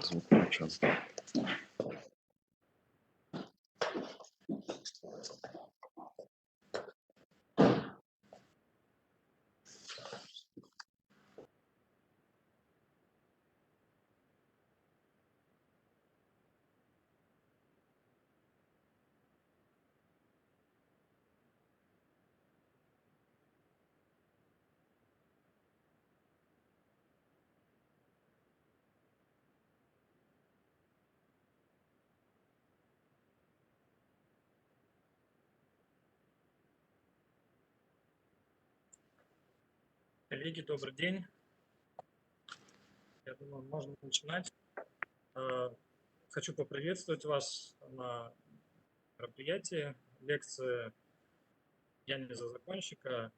Звук включен. Коллеги, добрый день. Я думаю, можно начинать. Хочу поприветствовать вас на мероприятии лекции Янеза Законьшека,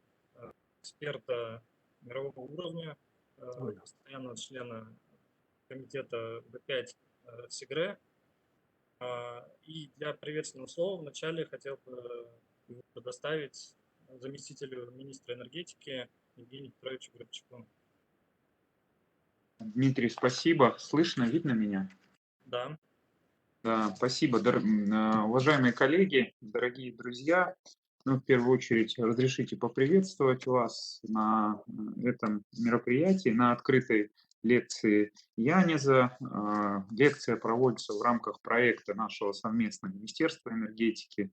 эксперта мирового уровня, постоянного члена комитета В5 CIGRE. И для приветственного слова вначале хотел бы его предоставить заместителю министра энергетики Евгению Петровичу Гребчуку. Дмитрий, спасибо. Слышно, видно меня? Да. Да, спасибо, уважаемые коллеги, дорогие друзья. Ну, в первую очередь, разрешите поприветствовать вас на этом мероприятии, на открытой лекции Янеза. Лекция проводится в рамках проекта нашего совместного Министерства энергетики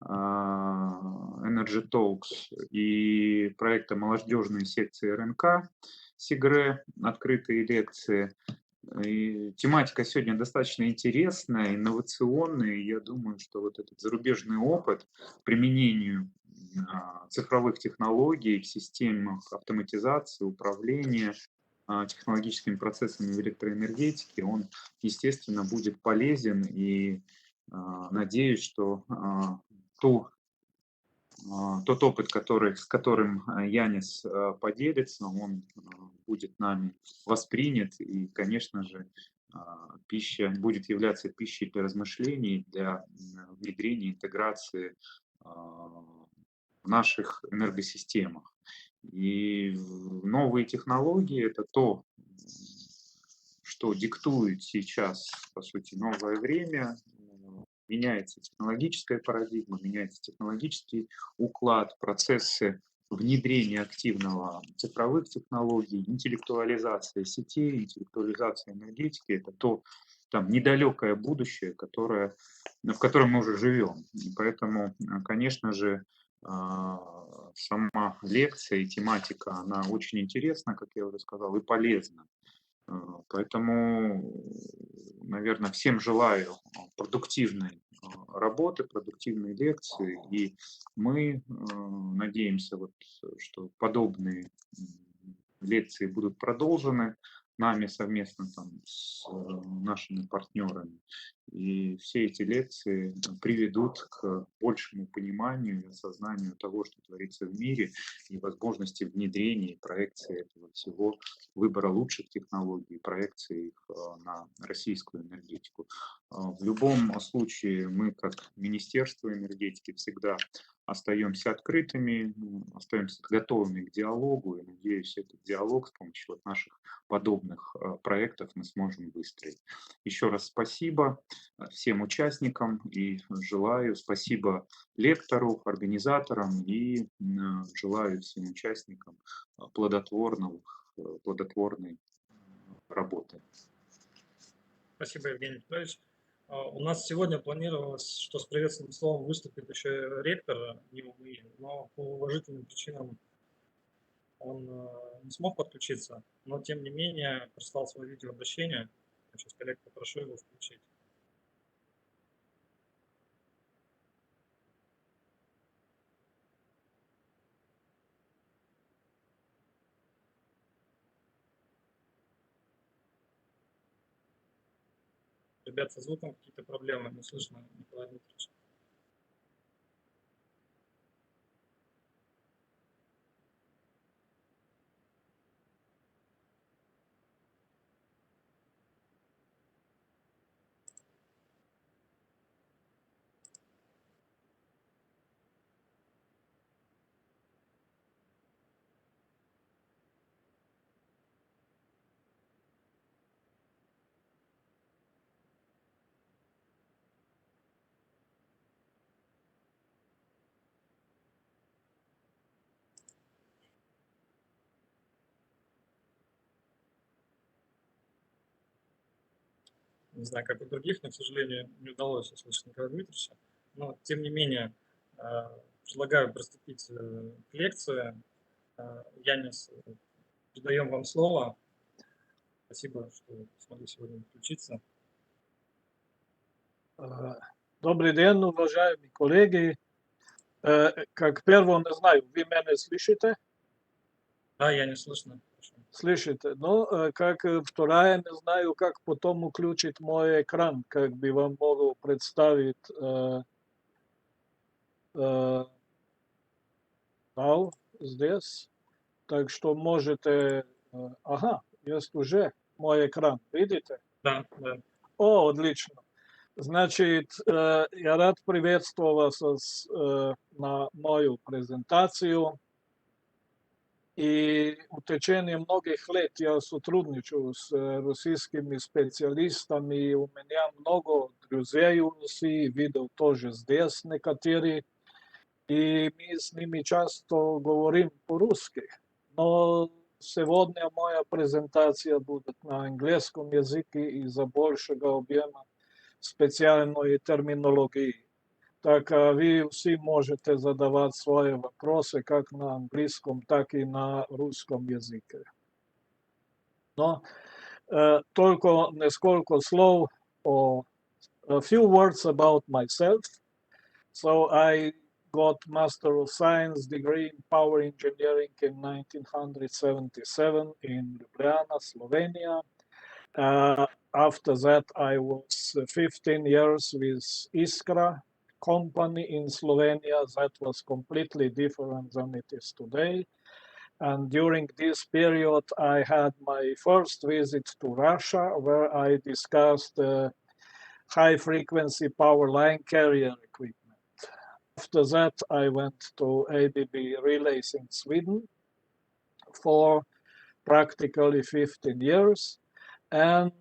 Energy Talks и проекта Молодежной секции РНК СИГРЭ Открытые лекции. И тематика сегодня достаточно интересная, инновационная. И я думаю, что вот этот зарубежный опыт применению цифровых технологий в системах автоматизации, управления технологическими процессами в электроэнергетике, он, естественно, будет полезен. И надеюсь, что тот опыт, с которым Янез поделится, он будет нами воспринят, и, конечно же, пища будет являться пищей для размышлений, для внедрения, интеграции в наших энергосистемах. И новые технологии – это то, что диктует сейчас, по сути, новое время. Меняется технологическая парадигма, меняется технологический уклад, процессы внедрения активного цифровых технологий, интеллектуализация сетей, интеллектуализация энергетики. Это то, там недалекое будущее, в котором мы уже живем. И поэтому, конечно же, сама лекция и тематика, она очень интересна, как я уже сказал, и полезна. Поэтому, наверное, всем желаю продуктивной работы, продуктивной лекции. И мы надеемся, что подобные лекции будут продолжены нами совместно с нашими партнерами. И все эти лекции приведут к большему пониманию и осознанию того, что творится в мире, и возможности внедрения и проекции этого всего, выбора лучших технологий, проекции их на российскую энергетику. В любом случае мы, как Министерство энергетики, всегда остаемся открытыми, остаемся готовыми к диалогу, и, надеюсь, этот диалог с помощью наших подобных проектов мы сможем выстроить. Еще раз спасибо всем участникам и спасибо лектору, организаторам и желаю всем участникам плодотворной работы. Спасибо, Евгений Петрович. У нас сегодня планировалось, что с приветственным словом выступит еще ректор, но по уважительным причинам он не смог подключиться, но тем не менее прислал свое видеообращение. Сейчас коллег попрошу его включить. Ребят, со звуком какие-то проблемы, не слышно Николая Дмитриевича. Не знаю, как у других, но, к сожалению, не удалось услышать Николая Дмитриевича. Но, тем не менее, предлагаю приступить к лекции. Янез, передаем вам слово. Спасибо, что смогли сегодня включиться. Добрый день, уважаемые коллеги. Как первое, не знаю, вы меня слышите? Да, я не слышно. Слышите? Но как вторая, не знаю, как потом включить мой экран, как бы вам могу представить здесь. Так что можете... Ага, есть уже мой экран, видите? Да, да. О, отлично. Значит, я рад приветствовать вас на мою презентацию. И в течение многих лет я сотрудничаю с российскими специалистами. И у меня много друзей в России, видел тоже здесь некоторые. И мы с ними часто говорим по-русски. Но сегодня моя презентация будет на английском языке из-за большего объема специальной терминологии. Так вы все можете задавать свои вопросы как на английском, так и на русском языке. Но только несколько слов a few words about myself. So I got Master of Science degree in Power Engineering in 1977 in Ljubljana, Slovenia. After that, I was 15 years with Iskra company in Slovenia. That was completely different than it is today. And during this period, I had my first visit to Russia, where I discussed high-frequency power line carrier equipment. After that, I went to ABB Relays in Sweden for practically 15 years. And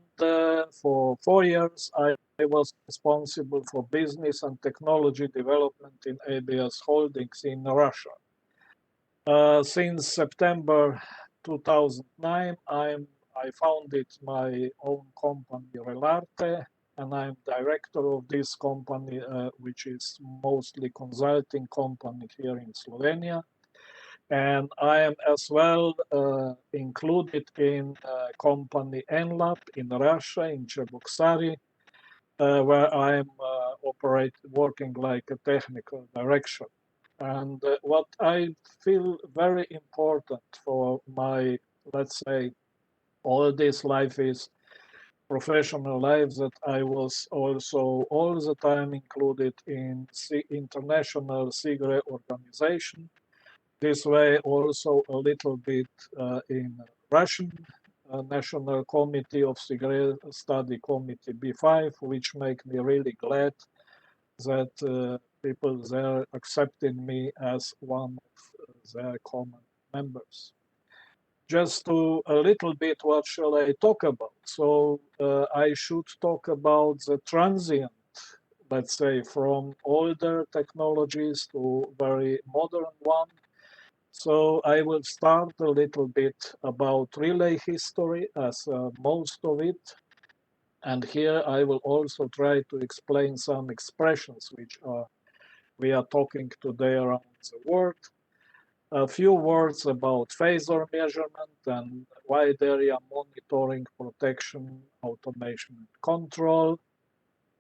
for 4 years, I was responsible for business and technology development in ABS Holdings in Russia. Since September 2009, I'm I founded my own company, Relarte, and I'm director of this company, which is mostly consulting company here in Slovenia. And I am as well included in company NLAB in Russia, in Cheboksary, where I am working like a technical director. And what I feel very important for my, let's say, all this life is professional life, that I was also all the time included in international SIGRE organization. This way also a little bit in Russian National Committee of SIGRE Study Committee B5, which make me really glad that people there accepted me as one of their common members. Just to a little bit, what shall I talk about? So I should talk about the transient, let's say, from older technologies to very modern one. So I will start a little bit about relay history as most of it. And here I will also try to explain some expressions which we are talking today around the world. A few words about phasor measurement and wide area monitoring, protection, automation, and control.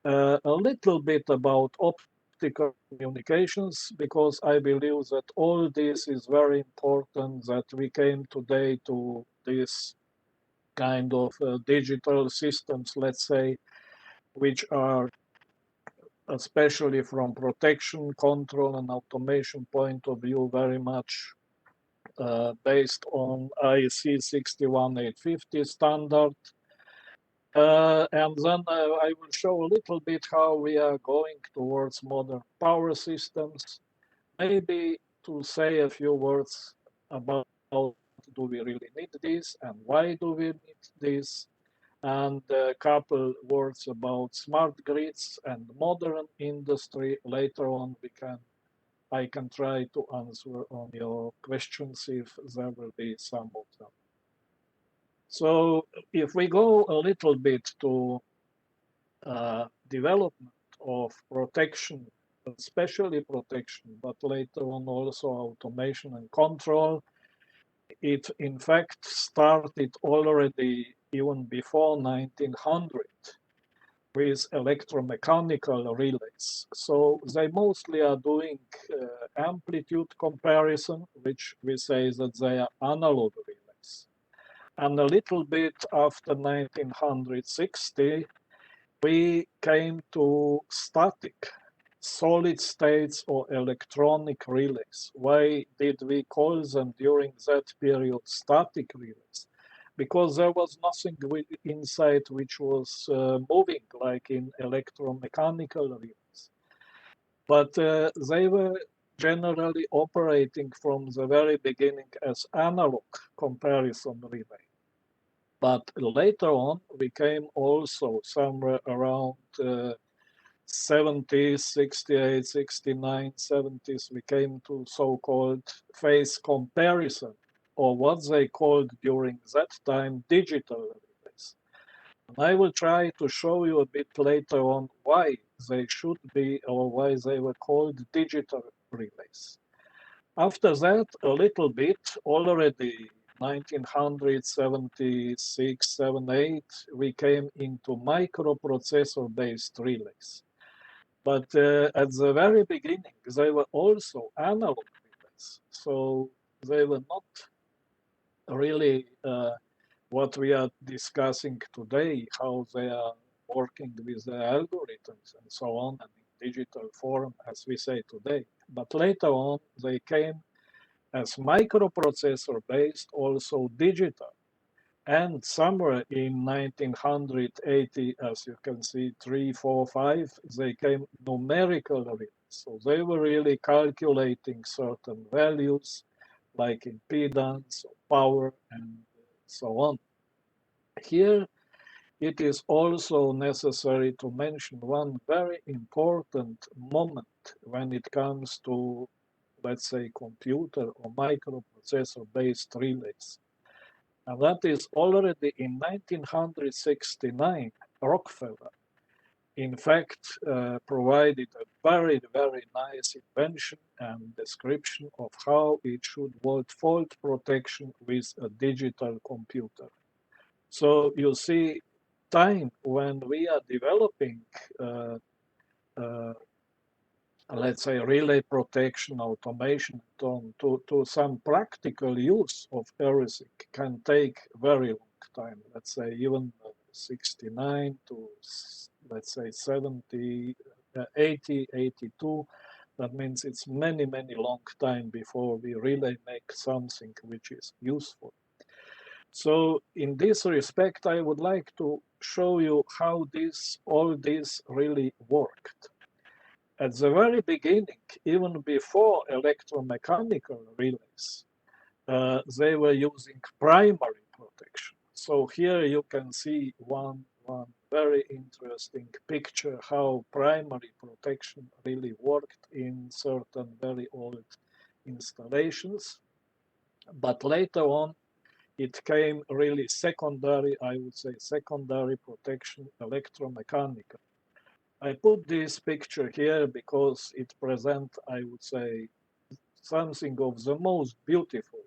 A little bit about optical communications, because I believe that all this is very important, that we came today to this kind of digital systems, let's say, which are, especially from protection, control, and automation point of view, very much based on IEC 61850 standard. And then I will show a little bit how we are going towards modern power systems. Maybe to say a few words about do we really need this and why do we need this, and a couple words about smart grids and modern industry. Later on I can try to answer on your questions if there will be some of them. So if we go a little bit to development of protection, especially protection, but later on also automation and control, it in fact started already even before 1900 with electromechanical relays. So they mostly are doing amplitude comparison, which we say that they are analog relays. And a little bit after 1960, we came to static, solid states or electronic relays. Why did we call them during that period static relays? Because there was nothing inside which was moving like in electromechanical relays. But they were generally operating from the very beginning as analog comparison relay. But later on, we came also somewhere around 70s, 68, 69, 70s, we came to so-called phase comparison, or what they called during that time digital relays. And I will try to show you a bit later on why they should be, or why they were called digital relays. After that, a little bit, already 1976, 78, we came into microprocessor-based relays. But at the very beginning, they were also analog relays. So they were not really what we are discussing today, how they are working with the algorithms and so on, and in digital form, as we say today. But later on, they came as microprocessor-based, also digital. And somewhere in 1980, as you can see, 3, 4, 5, they came numerical relays. So they were really calculating certain values, like impedance, power, and so on. Here, it is also necessary to mention one very important moment when it comes to, let's say, computer or microprocessor-based relays. And that is already in 1969, Rockefeller, in fact, provided a very, very nice invention and description of how it should work fault protection with a digital computer. So you see, time when we are developing, let's say, relay protection, automation, to some practical use of everything can take very long time. Let's say even 69 to, let's say, 70, 80, 82. That means it's many, many long time before we really make something which is useful. So in this respect, I would like to show you how all this really worked. At the very beginning, even before electromechanical relays, they were using primary protection. So here you can see one very interesting picture how primary protection really worked in certain very old installations. But later on, it came really secondary, I would say secondary protection, electromechanical. I put this picture here because it presents, I would say, something of the most beautiful.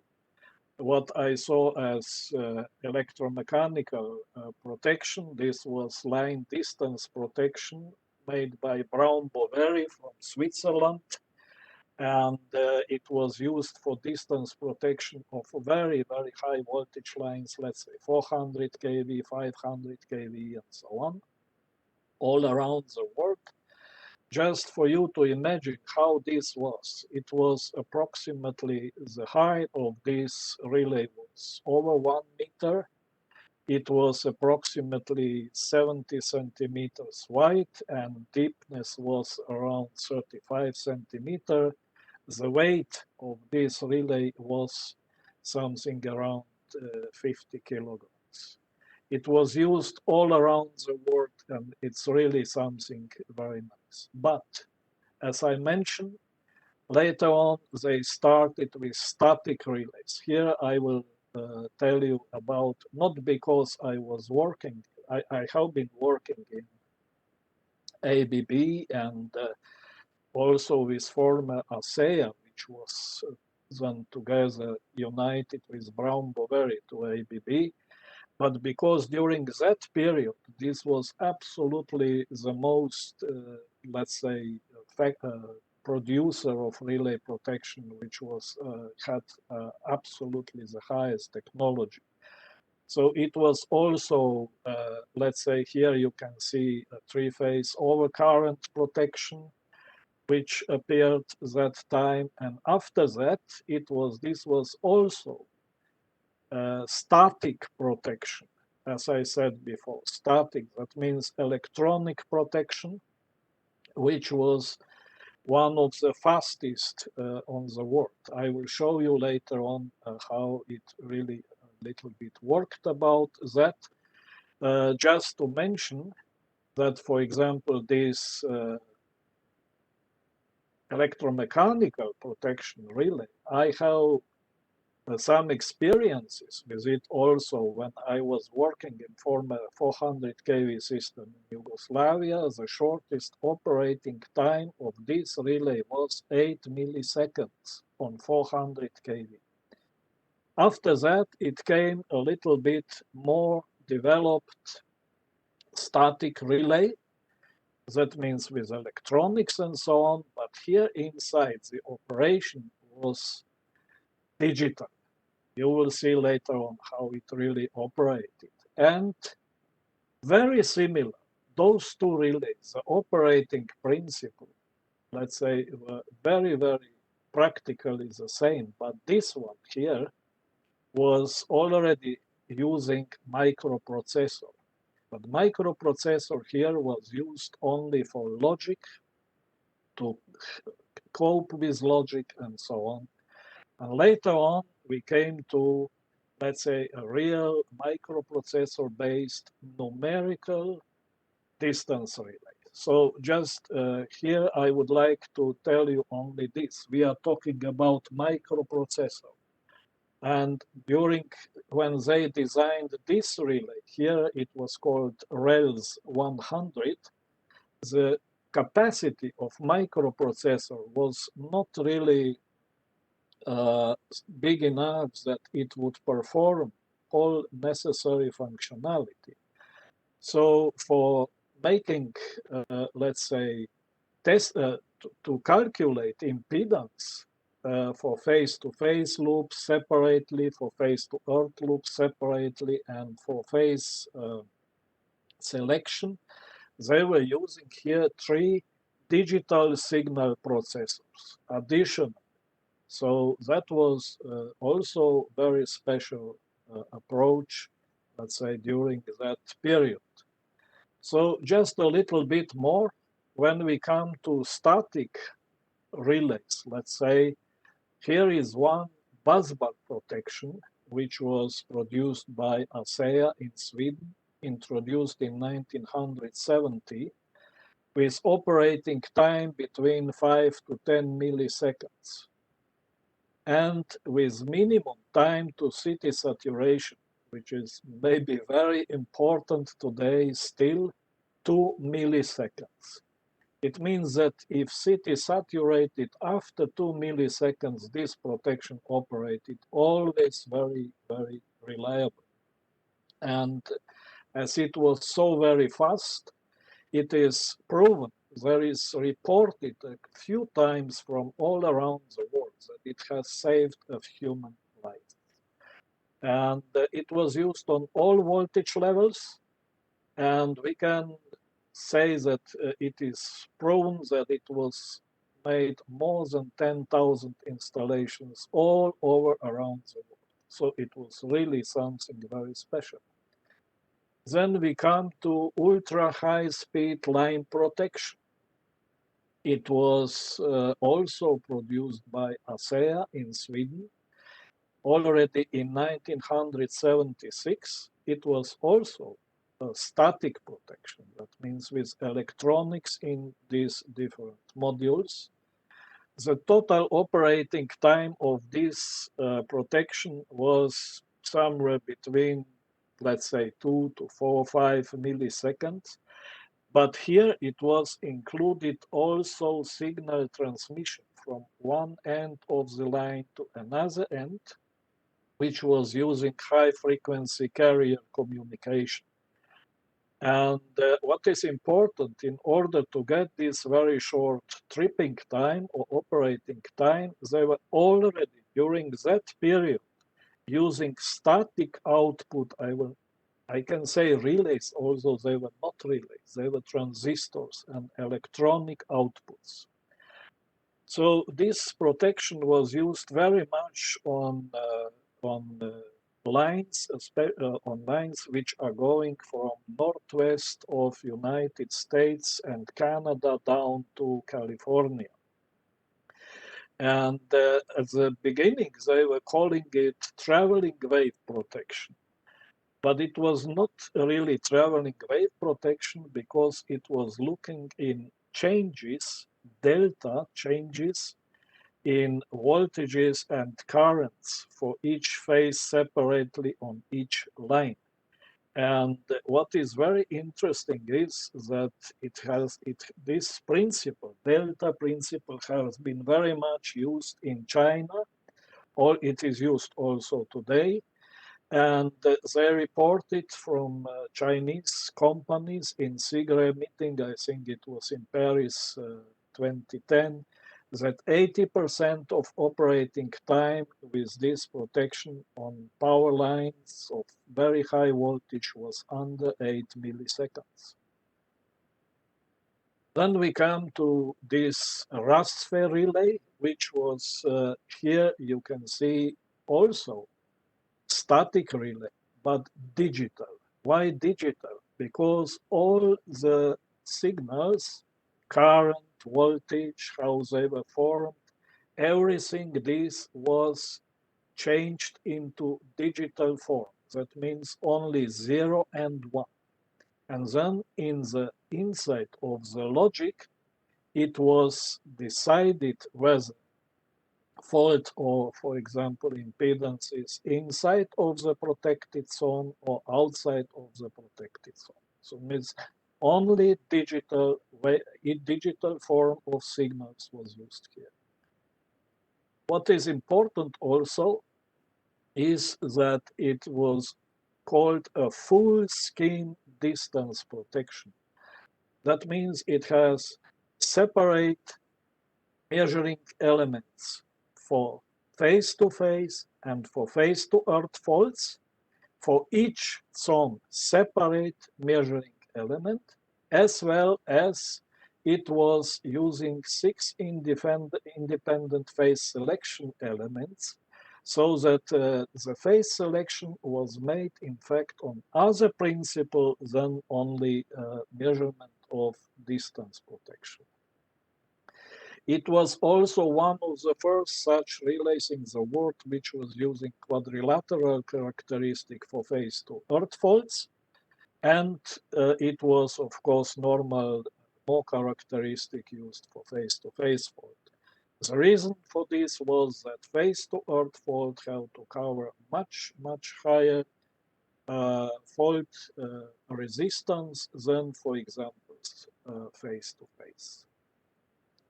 What I saw as electromechanical protection, this was line distance protection made by Braun Boveri from Switzerland. And it was used for distance protection of very, very high voltage lines, let's say 400 kV, 500 kV, and so on, all around the world. Just for you to imagine how this was, it was approximately the height of this relay was over 1 meter. It was approximately 70 centimeters wide and deepness was around 35 centimeters. The weight of this relay was something around 50 kilograms. It was used all around the world and it's really something very nice. But as I mentioned, later on they started with static relays. Here I will tell you about, not because I was working, I have been working in ABB and also with former ASEA, which was then together united with Braun Boveri to ABB. But because during that period, this was absolutely the most, let's say, producer of relay protection, which was had absolutely the highest technology. So it was also, let's say, here you can see a three-phase overcurrent protection, which appeared that time, and after that, this was also static protection, as I said before. Static, that means electronic protection, which was one of the fastest on the world. I will show you later on how it really a little bit worked about that. Just to mention that, for example, this electromechanical protection relay, I have some experiences with it also when I was working in former 400 kV system in Yugoslavia. The shortest operating time of this relay was 8 milliseconds on 400 kV. After that, it came a little bit more developed static relay. That means with electronics and so on, but here inside the operation was digital. You will see later on how it really operated. And very similar, those two relays, the operating principle, let's say, were very, very practically the same. But this one here was already using microprocessor. But microprocessor here was used only for logic, to cope with logic and so on. And later on, we came to, let's say, a real microprocessor-based numerical distance relay. So just here, I would like to tell you only this. We are talking about microprocessor. And when they designed this relay, here it was called RELS 100, the capacity of microprocessor was not really big enough that it would perform all necessary functionality. So for making, let's say, to calculate impedance for phase-to-phase loops separately, for phase-to-earth loops separately, and for phase selection, they were using here 3 digital signal processors additional. So that was also very special approach, let's say, during that period. So just a little bit more, when we come to static relays, let's say, here is one busbar protection, which was produced by ASEA in Sweden, introduced in 1970, with operating time between 5 to 10 milliseconds, and with minimum time to city saturation, which is maybe very important today still, 2 milliseconds. It means that if city saturated after 2 milliseconds, this protection operated always very, very reliable. And as it was so very fast, it is proven, there is reported a few times from all around the world that it has saved a human life. And it was used on all voltage levels, and we can say that it is proven that it was made more than 10,000 installations all over around the world. So it was really something very special. Then we come to ultra high speed line protection. It was also produced by ASEA in Sweden. Already in 1976, it was also a static protection. That means with electronics in these different modules. The total operating time of this protection was somewhere between, let's say, 2 to 4 or 5 milliseconds. But here it was included also signal transmission from one end of the line to another end, which was using high frequency carrier communication. And what is important, in order to get this very short tripping time or operating time, they were already during that period using static output. I can say relays, although they were not relays, they were transistors and electronic outputs. So this protection was used very much on lines which are going from northwest of United States and Canada down to California. And at the beginning, they were calling it traveling wave protection. But it was not really traveling wave protection because it was looking in changes, delta changes in voltages and currents for each phase separately on each line. And what is very interesting is that this principle, delta principle, has been very much used in China, or it is used also today. And they reported from Chinese companies in CIGRE meeting, I think it was in Paris 2010, that 80% of operating time with this protection on power lines of very high voltage was under 8 milliseconds. Then we come to this RASFE relay, which was here you can see also static relay, but digital. Why digital? Because all the signals, current, voltage, how they were formed, everything this was changed into digital form. That means only 0 and 1. And then in the inside of the logic, it was decided whether fault or, for example, impedances inside of the protected zone or outside of the protected zone. So it means only digital form of signals was used here. What is important also is that it was called a full scheme distance protection. That means it has separate measuring elements for face-to-face and for face-to-earth faults. For each zone, separate measuring element, as well as it was using 6 independent phase selection elements, so that the phase selection was made, in fact, on other principle than only measurement of distance protection. It was also one of the first such relays in the world which was using quadrilateral characteristic for phase-to-earth faults, and it was, of course, more characteristic used for face-to-face fault. The reason for this was that face-to-earth fault had to cover much higher fault resistance than, for example, face-to-face.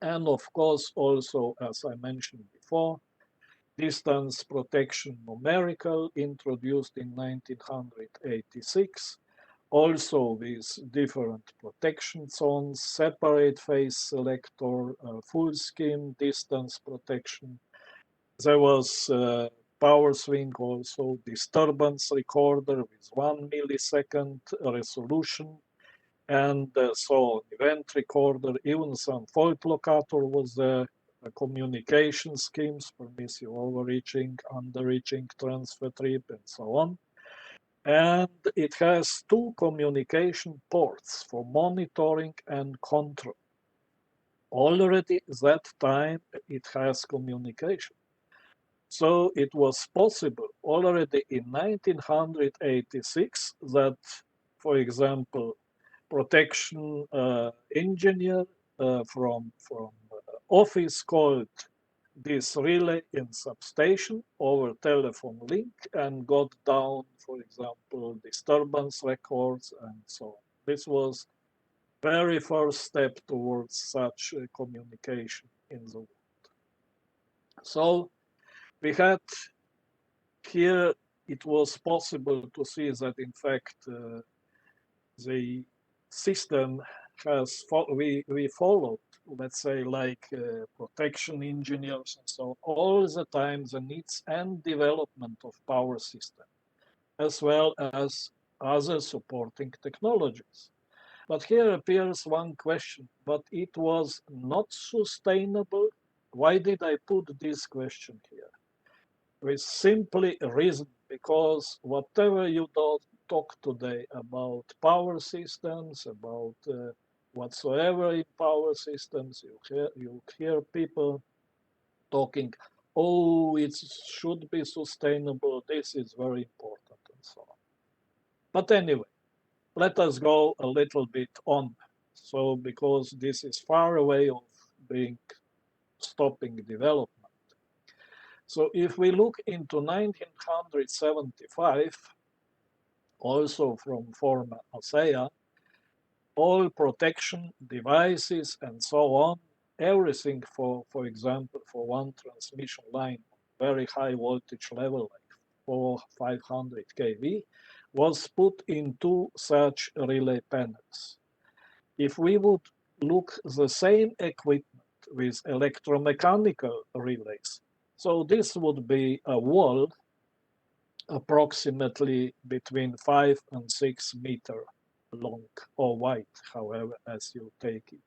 And of course, also, as I mentioned before, distance protection numerical introduced in 1986, also with different protection zones, separate phase selector, full scheme distance protection. There was power swing also, disturbance recorder with 1 millisecond resolution, and so on, event recorder, even some fault locator was there, communication schemes, permissive overreaching, underreaching, transfer trip, and so on. And it has 2 communication ports for monitoring and control. Already that time it has communication. So it was possible already in 1986 that, for example, protection engineer from office called this relay in substation over telephone link and got down, for example, disturbance records and so on. This was very first step towards such communication in the world. So we had here, it was possible to see that in fact the system has, we followed, let's say, like protection engineers and so on, all the time the needs and development of power system, as well as other supporting technologies. But here appears one question, but it was not sustainable. Why did I put this question here? With simply a reason, because whatever you talk today about power systems, about whatsoever in power systems, you hear people talking, oh, it should be sustainable, this is very important, and so on. But anyway, let us go a little bit on. So, because this is far away of being stopping development. So if we look into 1975, also from former ASEA, all protection devices and so on, everything for example, for one transmission line, very high voltage level, like 500 kV, was put into such relay panels. If we would look the same equipment with electromechanical relays, so this would be a wall approximately between 5 and 6 meters long or wide, however, as you take it.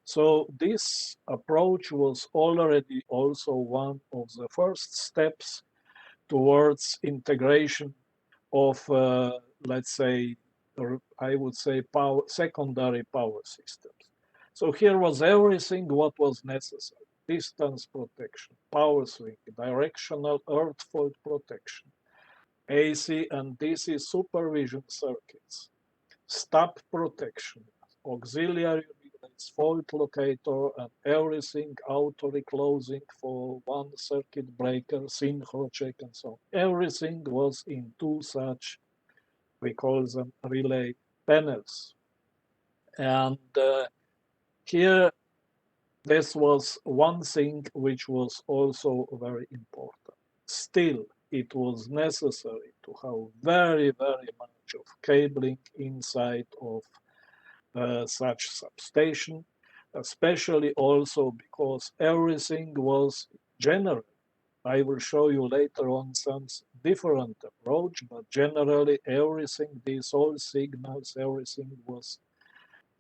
So this approach was already also one of the first steps towards integration of, let's say, I would say secondary power systems. So here was everything what was necessary. Distance protection, power swing, directional earth fault protection, AC and DC supervision circuits, stop protection, auxiliary relays, this fault locator and everything auto-reclosing for one circuit breaker, synchro check and so on. Everything was in two such, we call them relay panels. And here, this was one thing which was also very important. Still, it was necessary to have very, very much of cabling inside of such substation, especially also because everything was general. I will show you later on some different approach, but generally everything, these all signals, everything was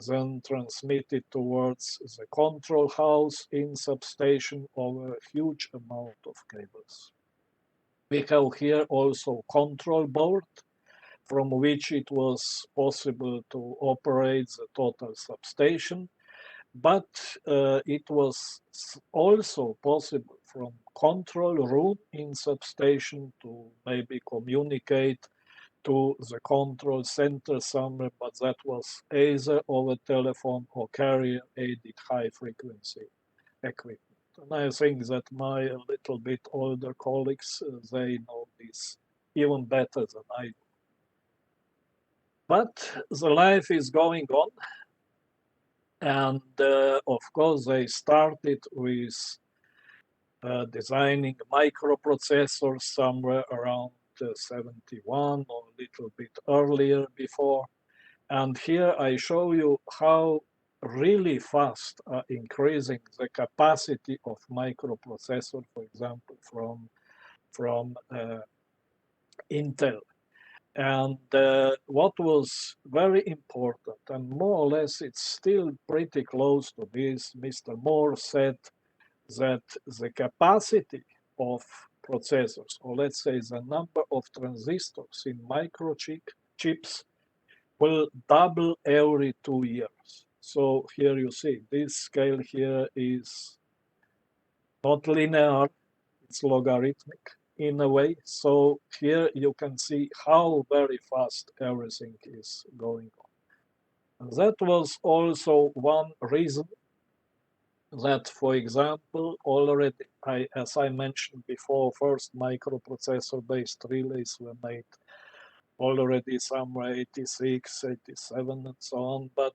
then transmitted towards the control house in substation over a huge amount of cables. We have here also control board from which it was possible to operate the total substation, but it was also possible from control room in substation to maybe communicate to the control center somewhere, but that was either over telephone or carrier-aided high-frequency equipment. And I think that my little bit older colleagues, they know this even better than I do. But the life is going on, and of course they started with designing microprocessors somewhere around 71 or a little bit earlier before. And here I show you how really fast increasing the capacity of microprocessor, for example, from Intel. And what was very important, and more or less it's still pretty close to this, Mr. Moore said that the capacity of processors, or let's say the number of transistors in microchips, will double every 2 years. So here you see, this scale here is not linear, it's logarithmic in a way. So here you can see how very fast everything is going on. And that was also one reason that, for example, already, as I mentioned before, first microprocessor-based relays were made already somewhere 86, 87, and so on. But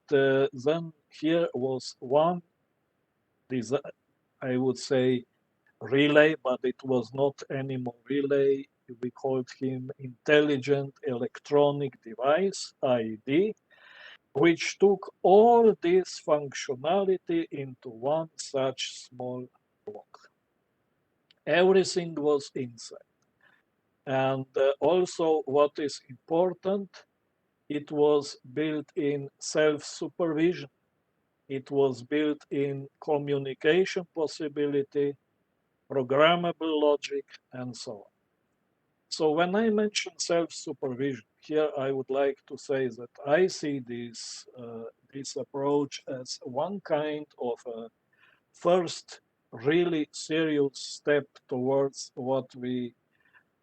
then here was one, I would say, relay, but it was not anymore relay. We called him Intelligent Electronic Device, IED, which took all this functionality into one such small block. Everything was inside. And also what is important, it was built in self-supervision. It was built in communication possibility, programmable logic, and so on. So when I mention self-supervision, here I would like to say that I see this approach as one kind of a first really serious step towards what we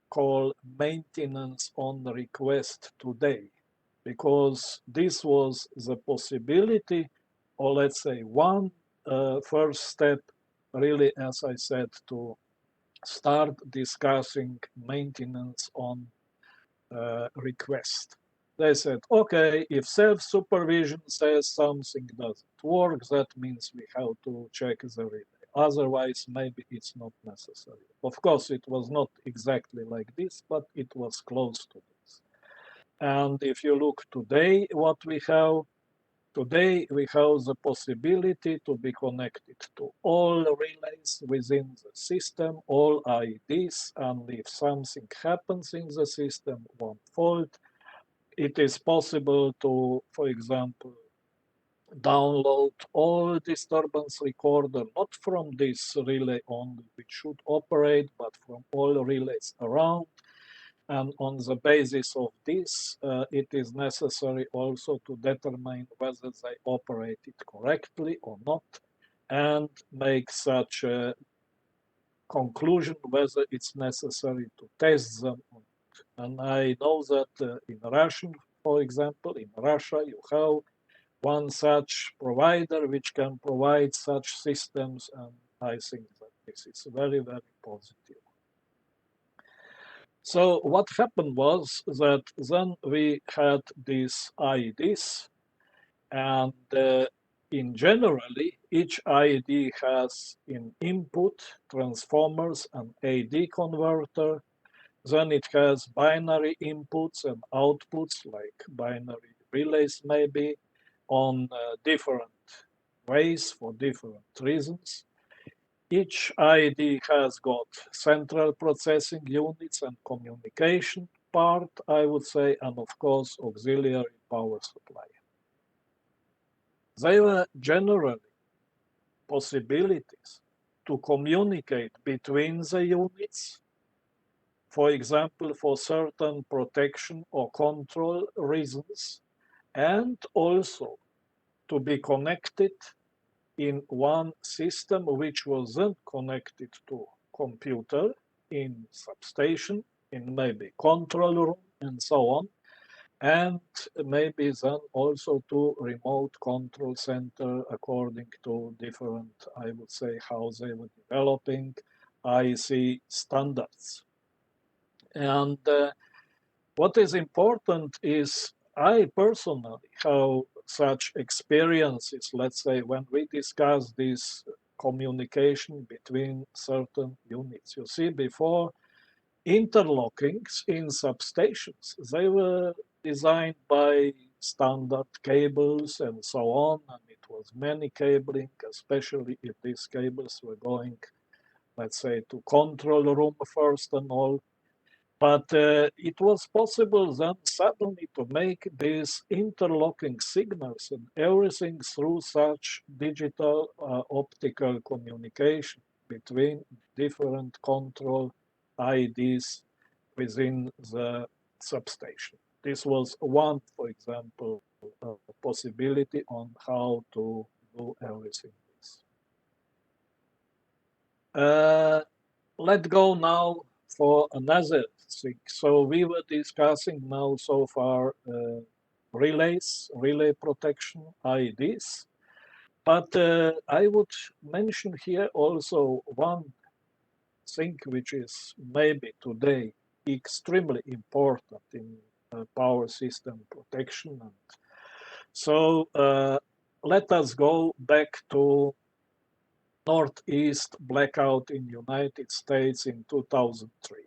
call maintenance on request today, because this was the possibility, or let's say one first step, really, as I said, to start discussing maintenance on request. They said, okay, if self-supervision says something doesn't work, that means we have to check the relay. Otherwise, maybe it's not necessary. Of course, it was not exactly like this, but it was close to this. And if you look today, what we have, today we have the possibility to be connected to all relays within the system, all IDs, and if something happens in the system, one fault, it is possible to, for example, download all disturbance recorder, not from this relay only, which should operate, but from all relays around. And on the basis of this, it is necessary also to determine whether they operated correctly or not, and make such a conclusion whether it's necessary to test them. And I know that in Russian, for example, in Russia, you have one such provider which can provide such systems, and I think that this is very, very positive. So what happened was that then we had these IEDs, and in generally each IED has in input transformers and AD converter. Then it has binary inputs and outputs, like binary relays maybe, on different ways for different reasons. Each IED has got central processing units and communication part, I would say, and of course auxiliary power supply. There were generally possibilities to communicate between the units, for example, for certain protection or control reasons, and also to be connected in one system which was then connected to computer in substation, in maybe control room and so on, and maybe then also to remote control center according to different, I would say, how they were developing IEC standards. And what is important is I personally have such experiences, let's say, when we discuss this communication between certain units. You see, before interlockings in substations, they were designed by standard cables and so on, and it was many cabling, especially if these cables were going, let's say, to control room first and all. But it was possible then suddenly to make these interlocking signals and everything through such digital optical communication between different control IDs within the substation. This was one, for example, possibility on how to do everything this. Let's go now for another thing. So we were discussing now so far relays, relay protection, IEDs. But I would mention here also one thing which is maybe today extremely important in power system protection. And so let us go back to Northeast blackout in United States in 2003.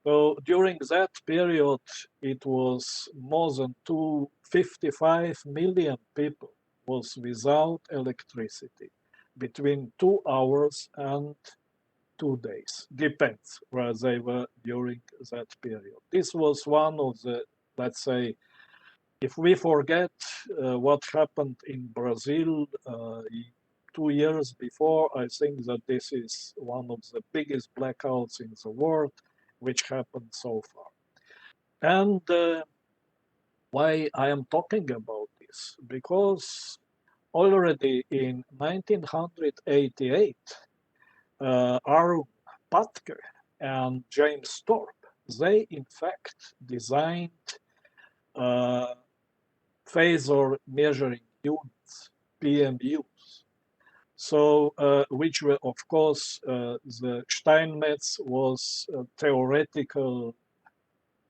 So during that period, it was more than 255 million people was without electricity between 2 hours and 2 days. Depends where they were during that period. This was one of the, let's say, if we forget what happened in Brazil 2 years before, I think that this is one of the biggest blackouts in the world which happened so far. And why I am talking about this? Because already in 1988, Aaron Patke and James Thorpe, they in fact designed phasor measuring units, PMUs. So, which were, of course, the Steinmetz was a theoretical,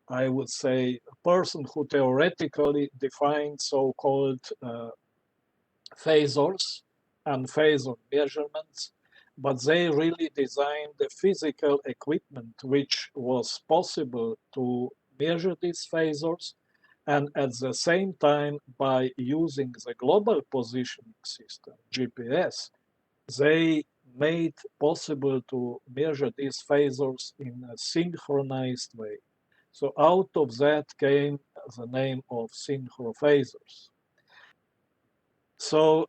I would say, a person who theoretically defined so-called phasors and phasor measurements, but they really designed the physical equipment which was possible to measure these phasors, and at the same time, by using the global positioning system, GPS, they made possible to measure these phasors in a synchronized way. So out of that came the name of synchrophasors. So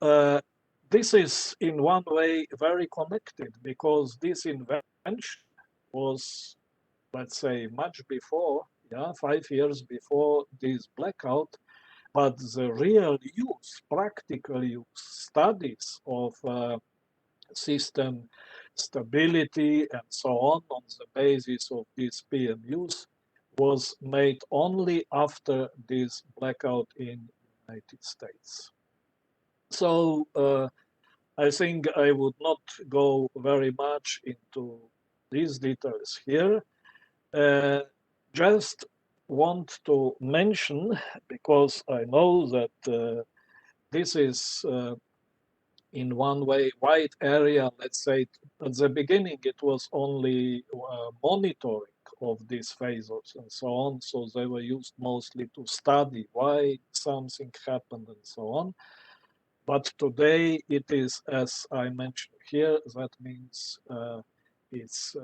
this is in one way very connected, because this invention was, let's say, much before, 5 years before this blackout, but the real use, practical use, studies of system stability and so on the basis of these PMUs was made only after this blackout in United States. So I think I would not go very much into these details here. Just want to mention, because I know that this is in one way wide area. Let's say at the beginning it was only monitoring of these phasors and so on, so they were used mostly to study why something happened and so on. But today it is, as I mentioned here, that means it's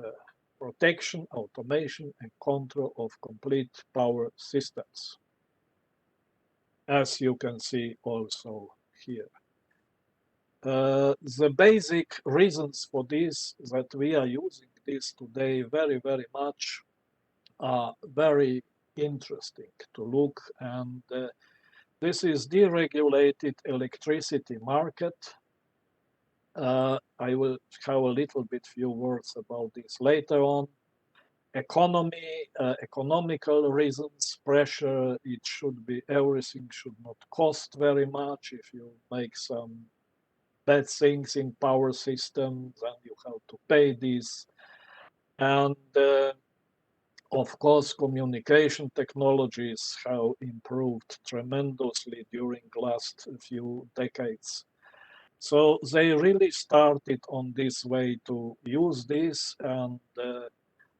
protection, automation, and control of complete power systems, as you can see also here. The basic reasons for this, that we are using this today very, very much, are very interesting to look, and this is deregulated electricity market. I will have a little bit few words about this later on. Economy, economical reasons, pressure, it should be, everything should not cost very much. If you make some bad things in power system, then you have to pay this. And of course, communication technologies have improved tremendously during last few decades. So they really started on this way to use this, and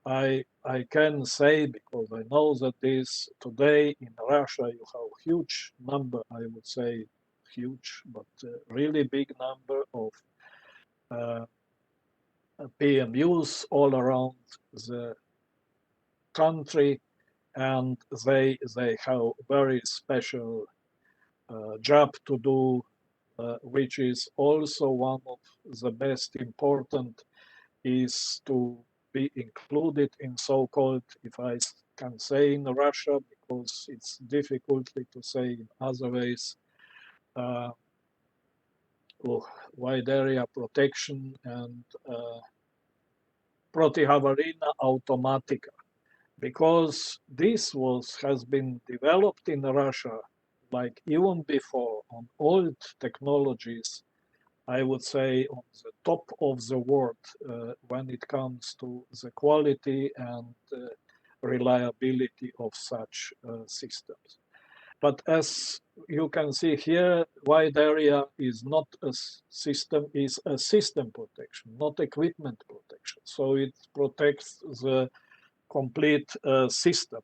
I can say, because I know that this today in Russia you have huge number, I would say huge, but really big number of PMUs all around the country, and they have very special job to do, which is also one of the best important, is to be included in so-called, if I can say in Russia, because it's difficult to say in other ways, wide area protection and protihavarina АВТОМАТИКА, because this has been developed in Russia like even before on old technologies, I would say on the top of the world when it comes to the quality and reliability of such systems. But as you can see here, wide area is not a system, is a system protection, not equipment protection. So it protects the complete system.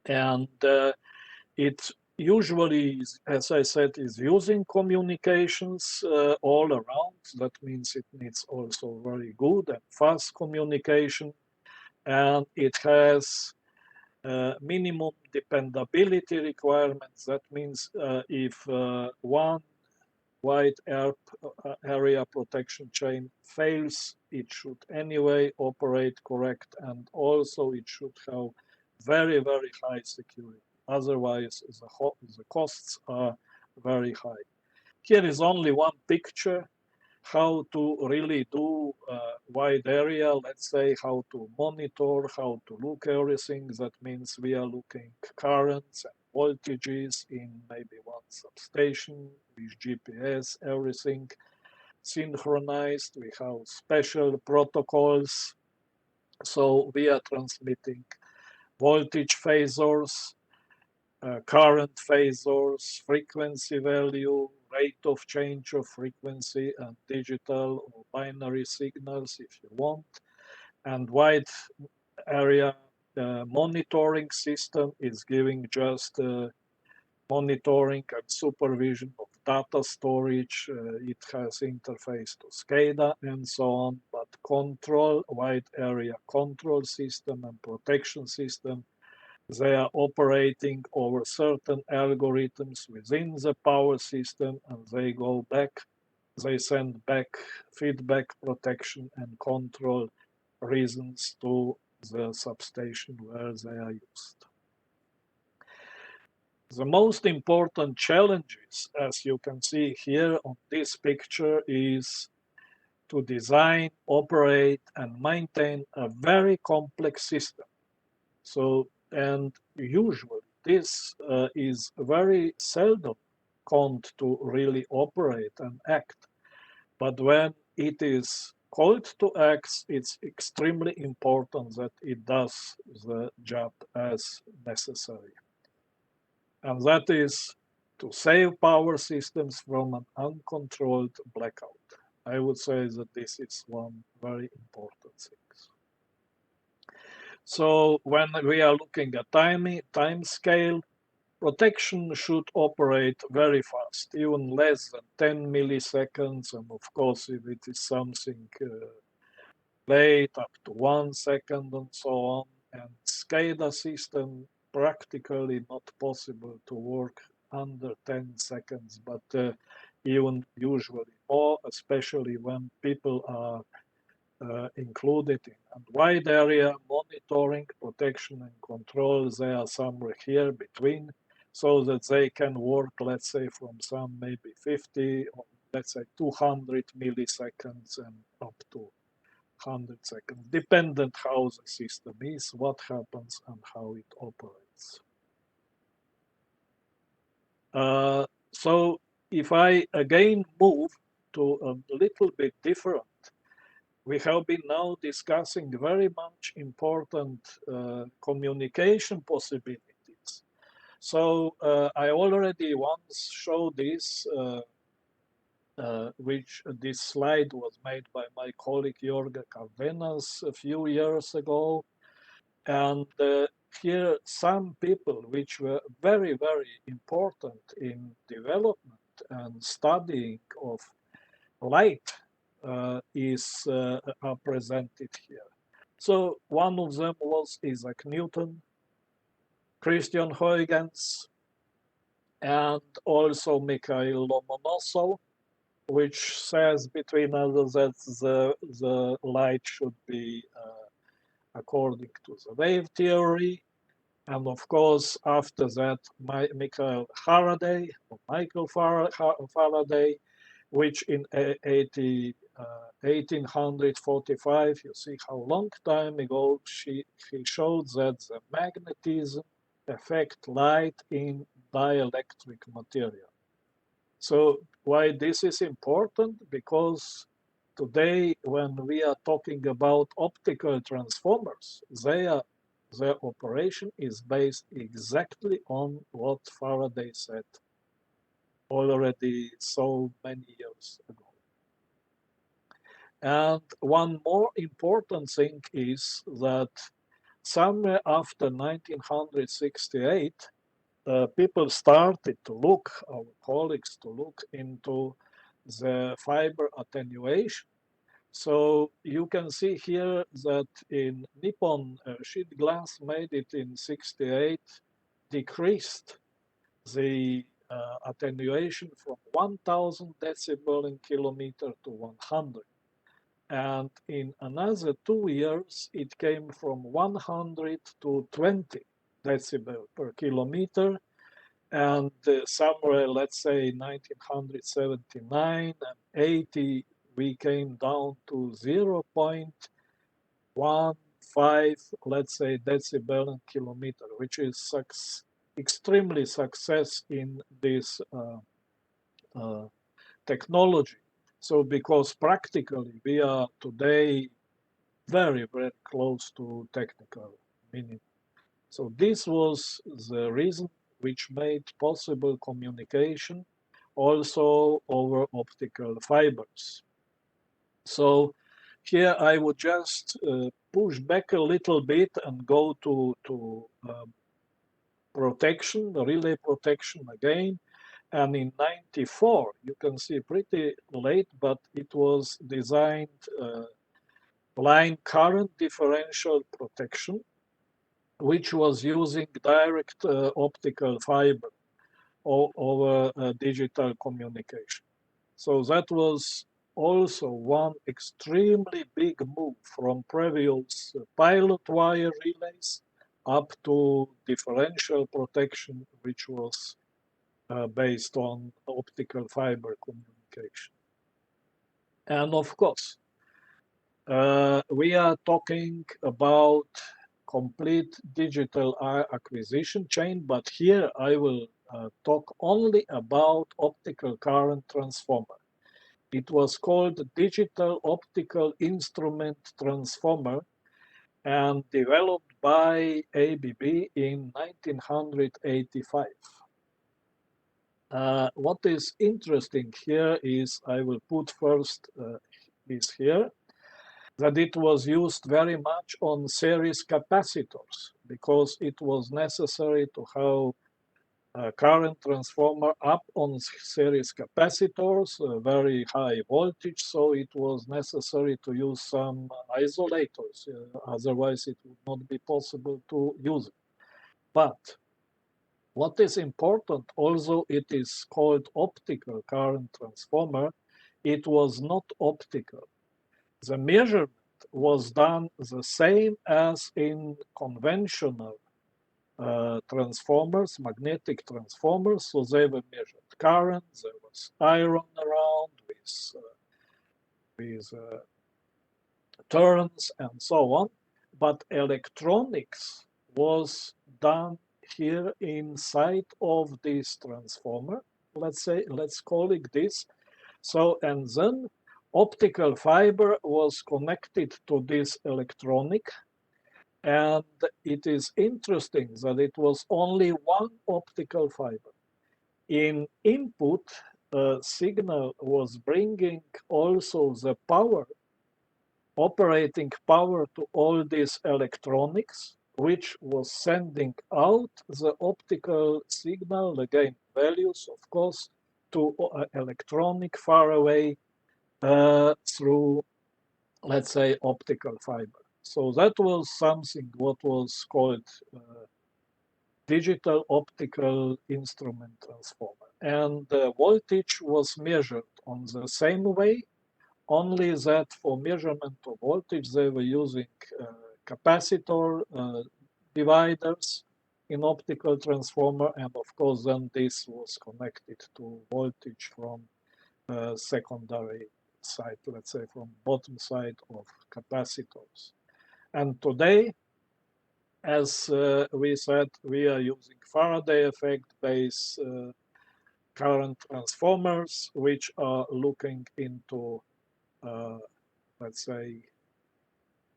And it usually, as I said, is using communications all around. That means it needs also very good and fast communication. And it has minimum dependability requirements. That means if one wide area protection chain fails, it should anyway operate correct, and also it should have very, very high security. Otherwise, the costs are very high. Here is only one picture how to really do wide area, let's say how to monitor, how to look everything. That means we are looking currents and voltages in maybe one substation with GPS, everything synchronized. We have special protocols. So we are transmitting voltage phasors, current phasors, frequency value, rate of change of frequency, and digital or binary signals if you want. And wide area monitoring system is giving just monitoring and supervision of data storage. It has interface to SCADA and so on, but control, wide area control system and protection system, they are operating over certain algorithms within the power system, and they go back, they send back feedback, protection, and control reasons to the substation where they are used. The most important challenges, as you can see here on this picture, is to design, operate, and maintain a very complex system. So, and usually this is very seldom called to really operate and act. But when it is called to act, it's extremely important that it does the job as necessary. And that is to save power systems from an uncontrolled blackout. I would say that this is one very important thing. So when we are looking at time scale, protection should operate very fast, even less than 10 milliseconds. And of course, if it is something late, up to 1 second and so on. And SCADA system, practically not possible to work under 10 seconds, but even usually more, especially when people are included in a wide area monitoring, protection and control. They are somewhere here between, so that they can work, let's say, from some maybe 50 or let's say 200 milliseconds and up to 100 seconds, dependent how the system is, what happens and how it operates. So if I again move to a little bit different, we have been now discussing very much important communication possibilities. So I already once showed this, which this slide was made by my colleague Jorge Cardenas a few years ago. And here some people which were very, very important in development and studying of light are presented here. So one of them was Isaac Newton, Christian Huygens, and also Mikhail Lomonosov, which says between others that the light should be according to the wave theory. And of course, after that, Michael Faraday, which in 1845, you see how long time ago, he showed that the magnetism affect light in dielectric material. So why this is important? Because today, when we are talking about optical transformers, their operation is based exactly on what Faraday said already so many years ago. And one more important thing is that somewhere after 1968, people started to look, our colleagues to look into the fiber attenuation. So you can see here that in Nippon, sheet glass made it in 68, decreased the attenuation from 1000 decibel in kilometer to 100. And in another 2 years, it came from 100 to 20 decibel per kilometer. And somewhere, let's say 1979 and 80, we came down to 0.15, let's say, decibel in kilometer, which is extremely success in this technology. So because practically we are today very, very close to technical minimum. So this was the reason which made possible communication also over optical fibers. So here I would just push back a little bit and go to protection, the relay protection again. And in 94, you can see pretty late, but it was designed line current differential protection, which was using direct optical fiber over digital communication. So that was also one extremely big move from previous pilot wire relays up to differential protection, which was based on optical fiber communication. And of course, we are talking about complete digital acquisition chain, but here I will talk only about optical current transformer. It was called Digital Optical Instrument Transformer and developed by ABB in 1985. What is interesting here is, I will put first is here, that it was used very much on series capacitors because it was necessary to have a current transformer up on series capacitors, very high voltage, so it was necessary to use some isolators, otherwise it would not be possible to use it. But what is important, although it is called optical current transformer, it was not optical. The measurement was done the same as in conventional transformers, magnetic transformers. So they were measured current, there was iron around with turns and so on. But electronics was done here inside of this transformer. Let's call it this. So, and then optical fiber was connected to this electronic, and it is interesting that it was only one optical fiber. In input, signal was bringing also the power, operating power to all these electronics, which was sending out the optical signal, again, values, of course, to electronic far away through, let's say, optical fiber. So that was something what was called digital optical instrument transformer. And the voltage was measured on the same way, only that for measurement of voltage, they were using capacitor dividers in optical transformer. And of course, then this was connected to voltage from secondary side, let's say from bottom side of capacitors. And today, as we said, we are using Faraday effect-based current transformers, which are looking into, let's say,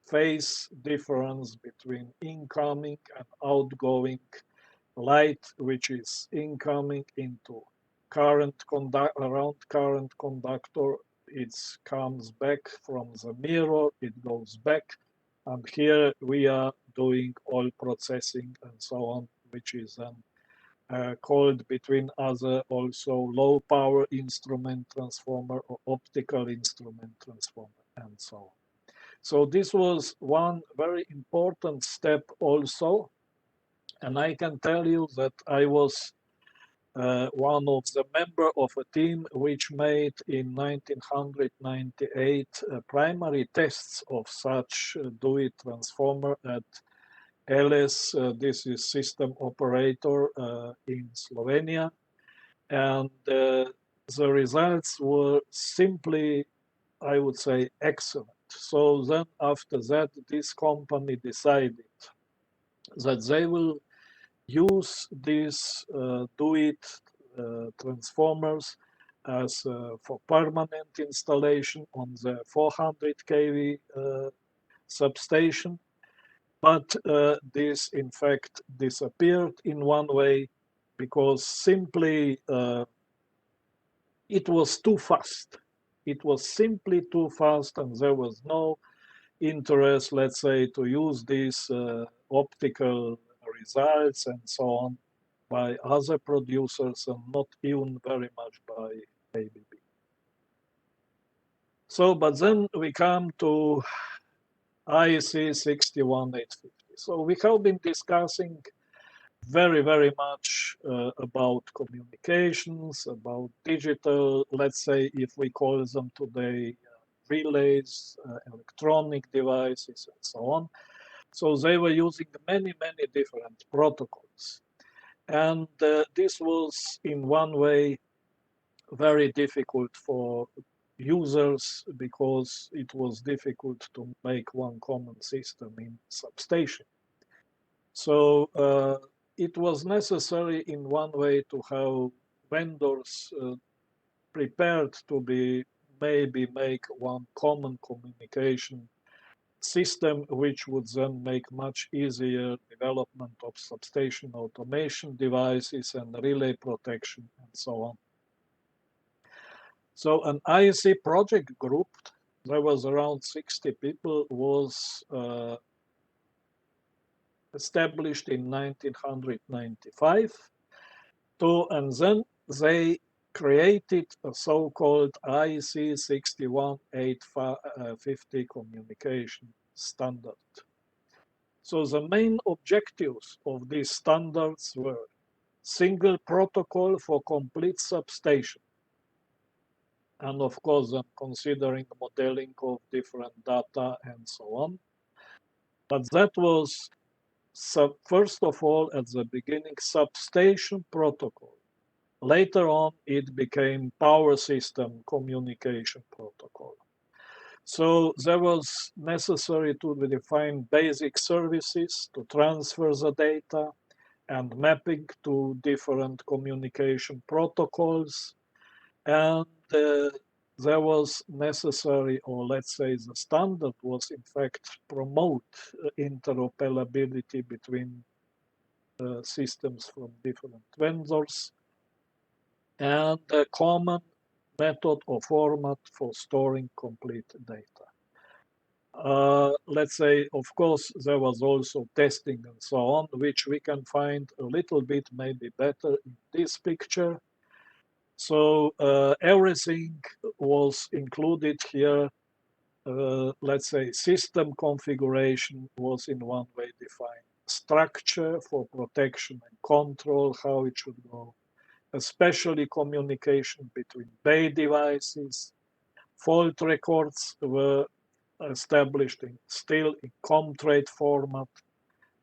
phase difference between incoming and outgoing light, which is incoming into current around current conductor. It comes back from the mirror, it goes back, and here we are doing all processing and so on, which is then called between other also low power instrument transformer or optical instrument transformer and so on. So this was one very important step also, and I can tell you that I was one of the member of a team which made in 1998 primary tests of such DUIT transformer at LS, this is system operator in Slovenia, and the results were simply, I would say, excellent. So then after that, this company decided that they will use these DUIT transformers as for permanent installation on the 400 kV substation. But this, in fact, disappeared in one way because simply it was too fast. It was simply too fast, and there was no interest, let's say, to use these optical results and so on by other producers, and not even very much by ABB. So, but then we come to IEC 61850. So we have been discussing very, very much about communications, about digital, let's say, if we call them today, relays, electronic devices, and so on. So they were using many, many different protocols. And this was, in one way, very difficult for users because it was difficult to make one common system in substation. So it was necessary in one way to have vendors prepared to be maybe make one common communication system, which would then make much easier development of substation automation devices and relay protection and so on. So an IEC project group, there was around 60 people, was established in 1995 and then they created a so-called IEC 61850 communication standard. So the main objectives of these standards were single protocol for complete substation, and of course I'm considering modeling of different data and so on. But that was first of all at the beginning substation protocol. Later on it became power system communication protocol. So there was necessary to define basic services to transfer the data and mapping to different communication protocols. And there was necessary, or let's say the standard was in fact promote interoperability between systems from different vendors and a common method or format for storing complete data. Let's say, of course, there was also testing and so on, which we can find a little bit maybe better in this picture. So everything was included here. Let's say system configuration was in one way defined. Structure for protection and control, how it should go, especially communication between bay devices. Fault records were established still in ComTrade format,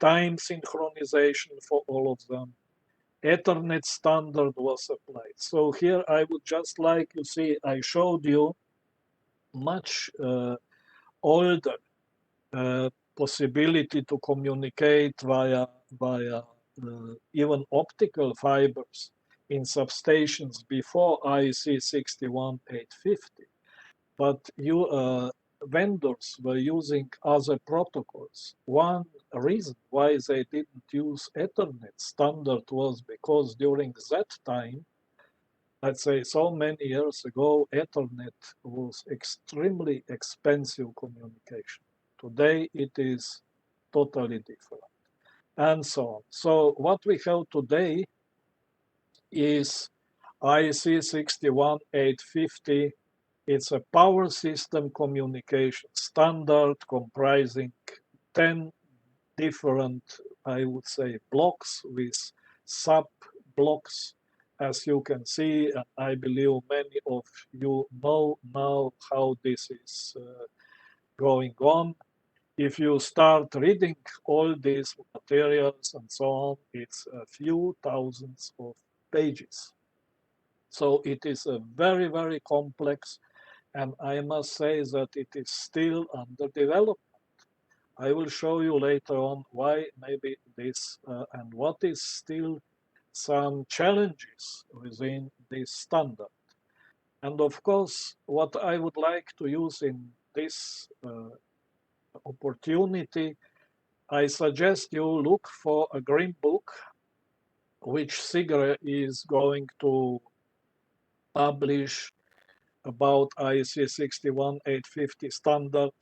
time synchronization for all of them. Ethernet standard was applied. So here I would just like you see, I showed you much older possibility to communicate via even optical fibers in substations before IEC 61850. But vendors were using other protocols. One reason why they didn't use Ethernet standard was because during that time, let's say so many years ago, Ethernet was extremely expensive communication. Today it is totally different, and so on. So what we have today is IEC 61850. It's a power system communication standard comprising 10 different, I would say, blocks with sub-blocks. As you can see, and I believe many of you know now how this is going on. If you start reading all these materials and so on, it's a few thousands of pages. So it is a very, very complex, and I must say that it is still under development. I will show you later on why maybe this and what is still some challenges within this standard. And of course, what I would like to use in this opportunity, I suggest you look for a green book, which CIGRE is going to publish about IEC 61850 standard.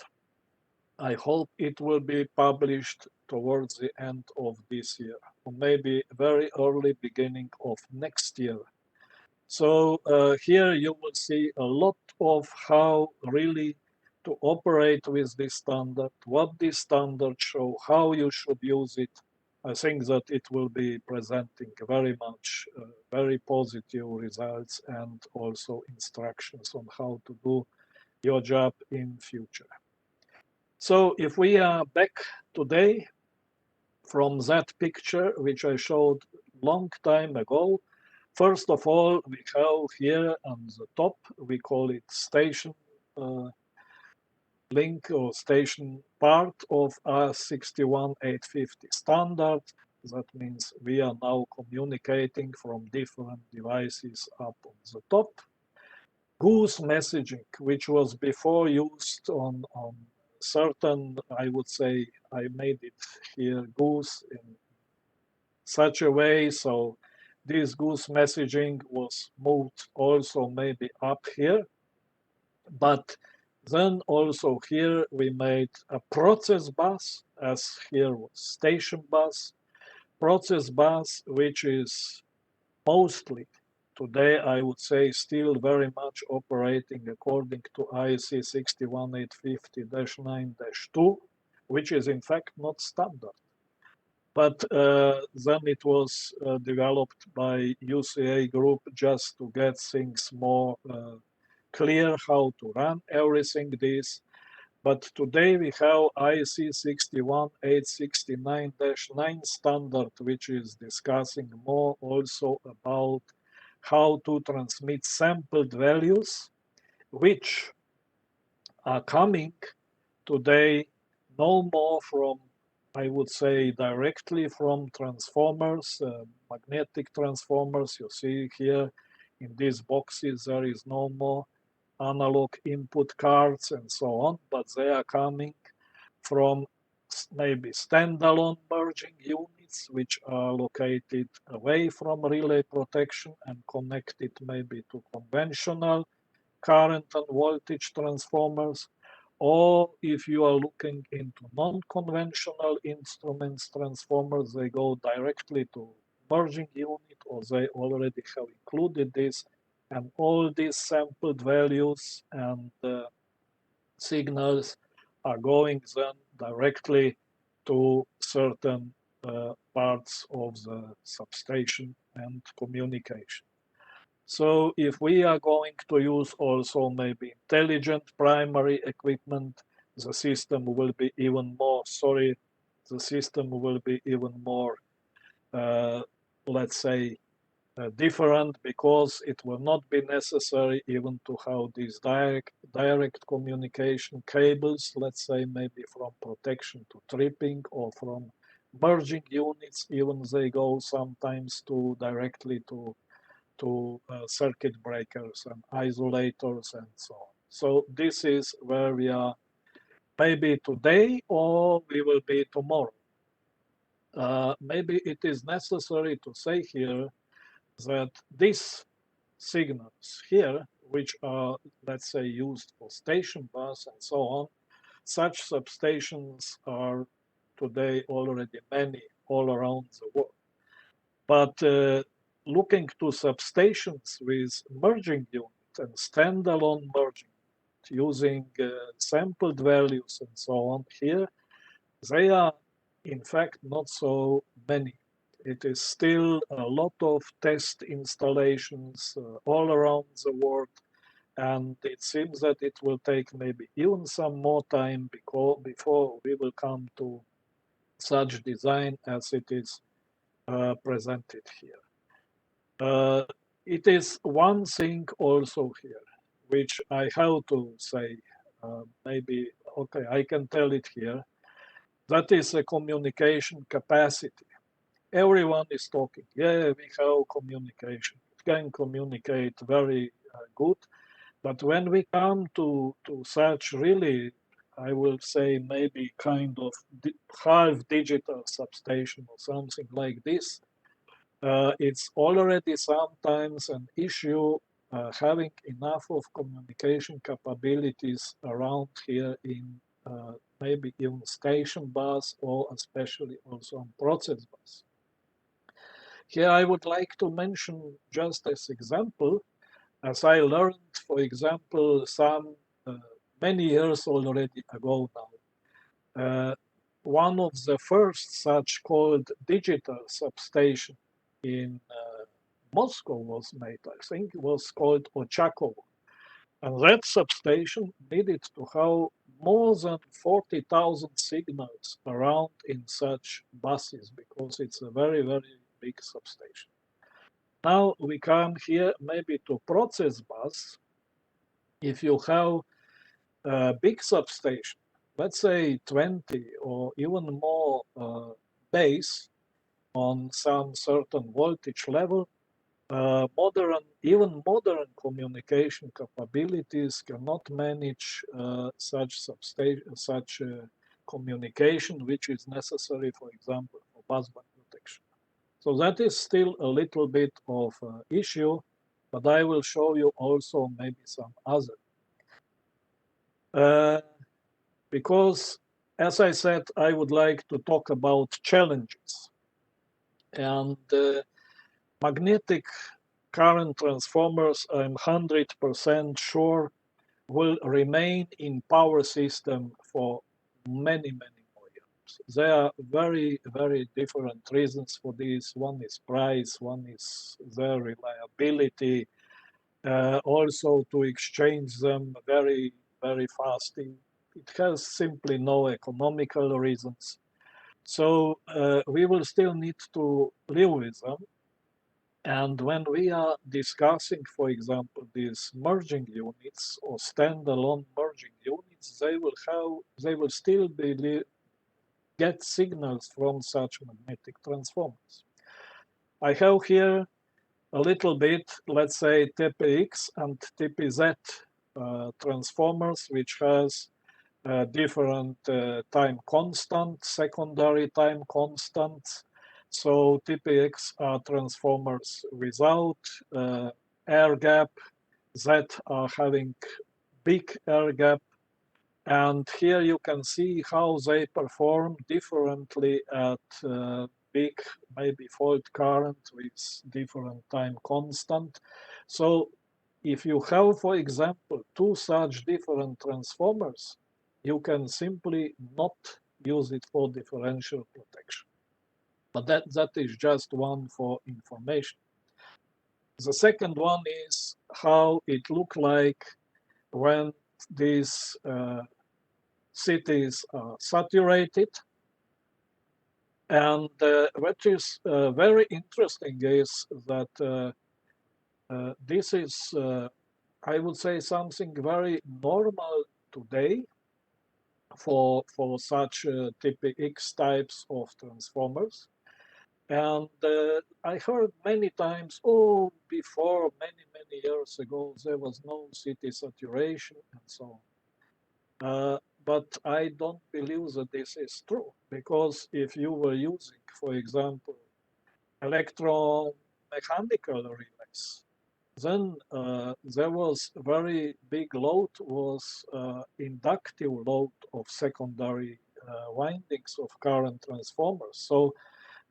I hope it will be published towards the end of this year, or maybe very early beginning of next year. So here you will see a lot of how really to operate with this standard, what this standard show, how you should use it. I think that it will be presenting very much very positive results and also instructions on how to do your job in future. So if we are back today from that picture, which I showed long time ago, first of all, we have here on the top, we call it station link or station part of a 61850 standard. That means we are now communicating from different devices up on the top. Goose messaging, which was before used on certain, I would say, I made it here goose in such a way, so this goose messaging was moved also maybe up here, but then also here we made a process bus, as here was station bus, process bus, which is mostly today, I would say, still very much operating according to IEC 61850-9-2, which is in fact not standard. But then it was developed by UCA group just to get things more clear how to run everything this. But today we have IEC 61869-9 standard, which is discussing more also about how to transmit sampled values, which are coming today no more from, I would say, directly from transformers, magnetic transformers. You see here in these boxes, there is no more analog input cards and so on, but they are coming from maybe standalone merging units, which are located away from relay protection and connected maybe to conventional current and voltage transformers. Or if you are looking into non-conventional instruments transformers, they go directly to merging unit, or they already have included this, and all these sampled values and signals are going then directly to certain parts of the substation and communication. So if we are going to use also maybe intelligent primary equipment, the system will be even more, the system will be even more, let's say, different, because it will not be necessary even to have these direct communication cables, let's say maybe from protection to tripping, or from merging units, even they go sometimes to directly to circuit breakers and isolators and so on. So this is where we are maybe today, or we will be tomorrow. Maybe it is necessary to say here that these signals here, which are, let's say, used for station bus and so on, such substations are today already many all around the world. But looking to substations with merging unit and standalone merging using sampled values and so on here, they are in fact not so many. It is still a lot of test installations all around the world, and it seems that it will take maybe even some more time before we will come to such design as it is presented here. It is one thing also here, which I have to say, maybe, okay, I can tell it here. That is a communication capacity. Everyone is talking, yeah, we have communication. It can communicate very good. But when we come to such really, I will say maybe kind of half digital substation or something like this, it's already sometimes an issue having enough of communication capabilities around here in maybe even station bus, or especially also on process bus. Here I would like to mention just as example, as I learned, for example, some many years already ago now, one of the first such called digital substation in Moscow was made. I think it was called Ochakovo. And that substation needed to have more than 40,000 signals around in such buses, because it's a very, very big substation. Now we come here maybe to process bus. If you have big substation, let's say 20 or even more base on some certain voltage level, even modern communication capabilities cannot manage such communication, which is necessary, for example, for busband protection. So that is still a little bit of an issue, but I will show you also maybe some other. Because, as I said, I would like to talk about challenges. And magnetic current transformers, I'm 100% sure, will remain in power system for many, many more years. There are very, very different reasons for this. One is price, one is their reliability, also to exchange them very, very fast. It has simply no economical reasons. So we will still need to live with them. And when we are discussing, for example, these merging units or standalone merging units, they will still get signals from such magnetic transformers. I have here a little bit, let's say, TPX and TPZ transformers, which has different time constant, secondary time constants. So TPX are transformers without air gap, Z are having big air gap. And here you can see how they perform differently at big, maybe fault current with different time constant. So if you have, for example, two such different transformers, you can simply not use it for differential protection. But that is just one for information. The second one is how it look like when these cities are saturated. And what is very interesting is that this is, I would say, something very normal today for such TPX types of transformers. And I heard many times, oh, before many years ago, there was no city saturation and so on. But I don't believe that this is true, because if you were using, for example, electromechanical relays, then there was very big load, was inductive load of secondary windings of current transformers. So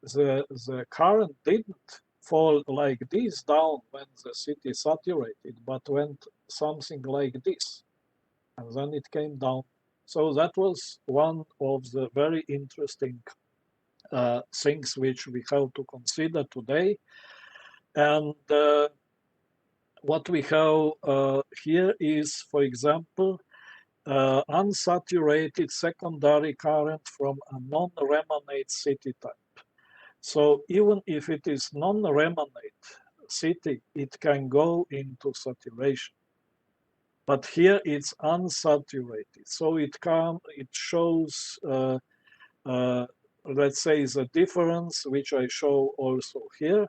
the current didn't fall like this down when the city saturated, but went something like this, and then it came down. So that was one of the very interesting things which we have to consider today. And what we have here is, for example, unsaturated secondary current from a non-remanate city type. So even if it is non-remanate city, it can go into saturation. But here it's unsaturated. So it shows, let's say, the difference, which I show also here.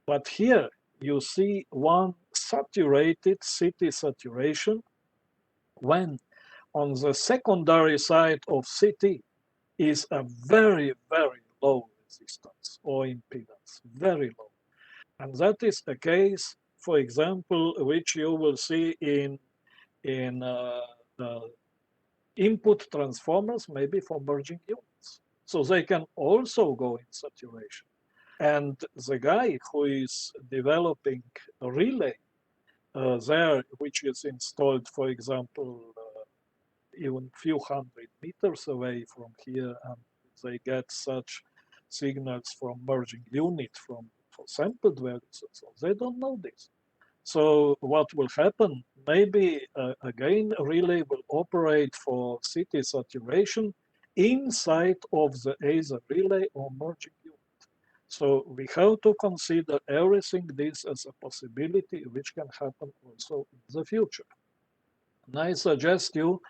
But here you see one saturated city saturation, when on the secondary side of city is a very, very low resistance or impedance, very low. And that is a case, for example, which you will see in input transformers, maybe for merging units. So they can also go in saturation. And the guy who is developing a relay there, which is installed, for example, even few hundred meters away from here, and they get such signals from merging unit for sampled values, so they don't know this. So what will happen? Maybe again, a relay will operate for city saturation inside of the either relay or merging unit. So we have to consider everything this as a possibility which can happen also in the future. And I suggest you,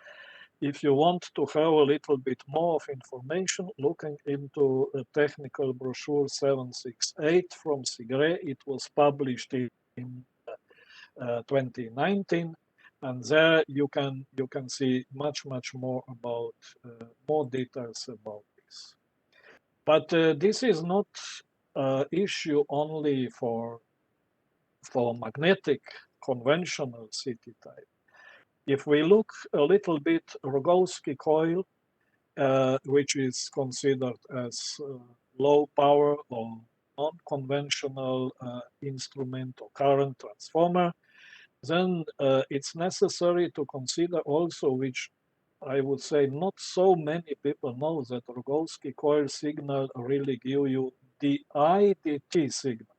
if you want to have a little bit more of information, looking into a technical brochure 768 from CIGRE. It was published in 2019, and there you can see much more about more details about this. But this is not an issue only for magnetic conventional city type. If we look a little bit Rogowski coil, which is considered as low power or non-conventional instrument or current transformer, then it's necessary to consider also, which I would say not so many people know, that Rogowski coil signal really give you the IDT signal.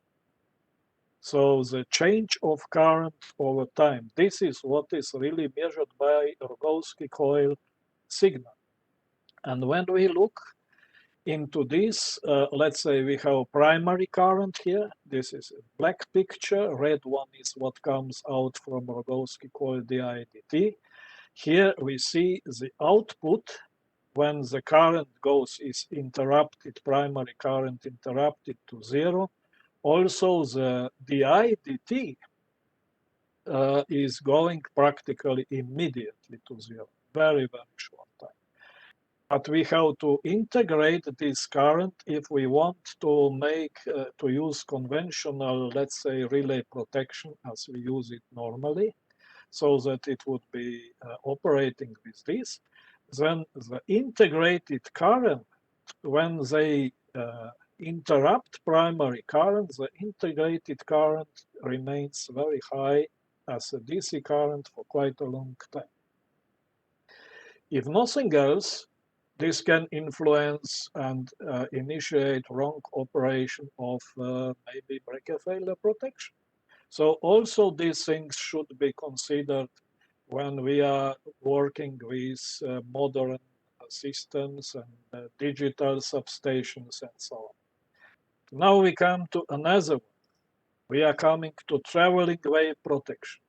So the change of current over time, this is what is really measured by Rogowski coil signal. And when we look into this, let's say we have primary current here. This is a black picture. Red one is what comes out from Rogowski coil, the IDT. Here we see the output when the current is interrupted, primary current interrupted to 0. Also the IDT is going practically immediately to 0, very short time. But we have to integrate this current if we want to make, to use conventional, let's say, relay protection as we use it normally, so that it would be operating with this. Then the integrated current, when they interrupt primary current, the integrated current remains very high as a DC current for quite a long time. If nothing else, this can influence and initiate wrong operation of maybe breaker failure protection. So also these things should be considered when we are working with modern systems and digital substations and so on. Now we come to another one. We are coming to traveling wave protection.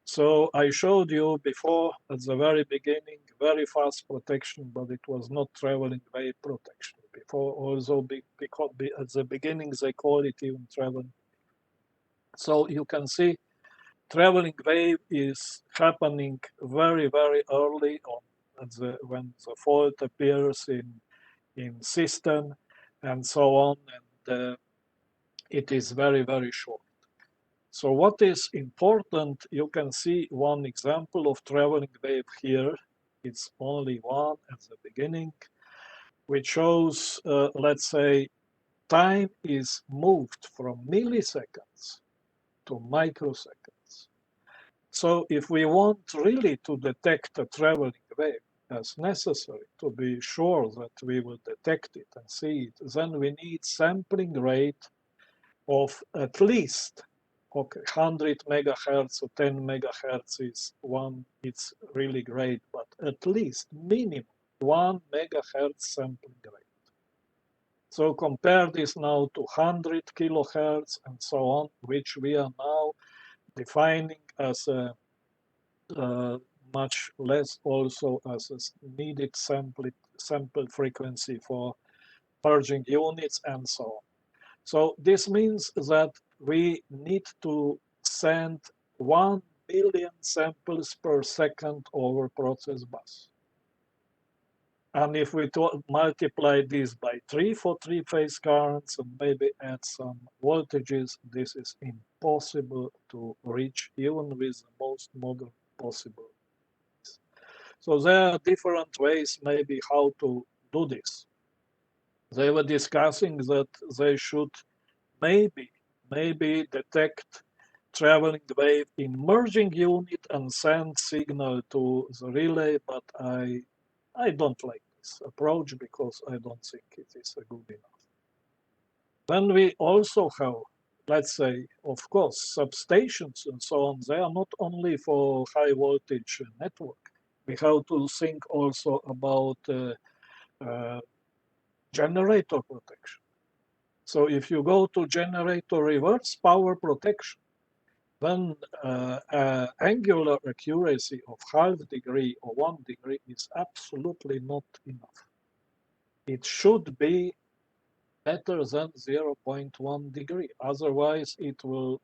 So I showed you before at the very beginning very fast protection, but it was not traveling wave protection. Before also because at the beginning they call it even traveling. So you can see traveling wave is happening very early on when the fault appears in system and so on, and it is very short. So what is important, you can see one example of traveling wave here. It's only one at the beginning, which shows, let's say, time is moved from milliseconds to microseconds. So if we want really to detect a traveling wave as necessary to be sure that we will detect it and see it, then we need sampling rate of at least 100 megahertz or 10 megahertz is one, it's really great, but at least minimum 1 megahertz sampling rate. So compare this now to 100 kilohertz and so on, which we are now defining as a much less also as a needed sample frequency for purging units and so on. So this means that we need to send 1 billion samples per second over process bus. And if we multiply this by 3 for 3-phase currents and maybe add some voltages, this is impossible to reach even with the most modern possible. So there are different ways maybe how to do this. They were discussing that they should maybe detect traveling wave in merging unit and send signal to the relay, but I don't like this approach because I don't think it is a good enough. Then we also have, let's say, of course, substations and so on. They are not only for high voltage network. We have to think also about generator protection. So if you go to generator reverse power protection, then angular accuracy of half degree or 1 degree is absolutely not enough. It should be better than 0.1 degree. Otherwise, it will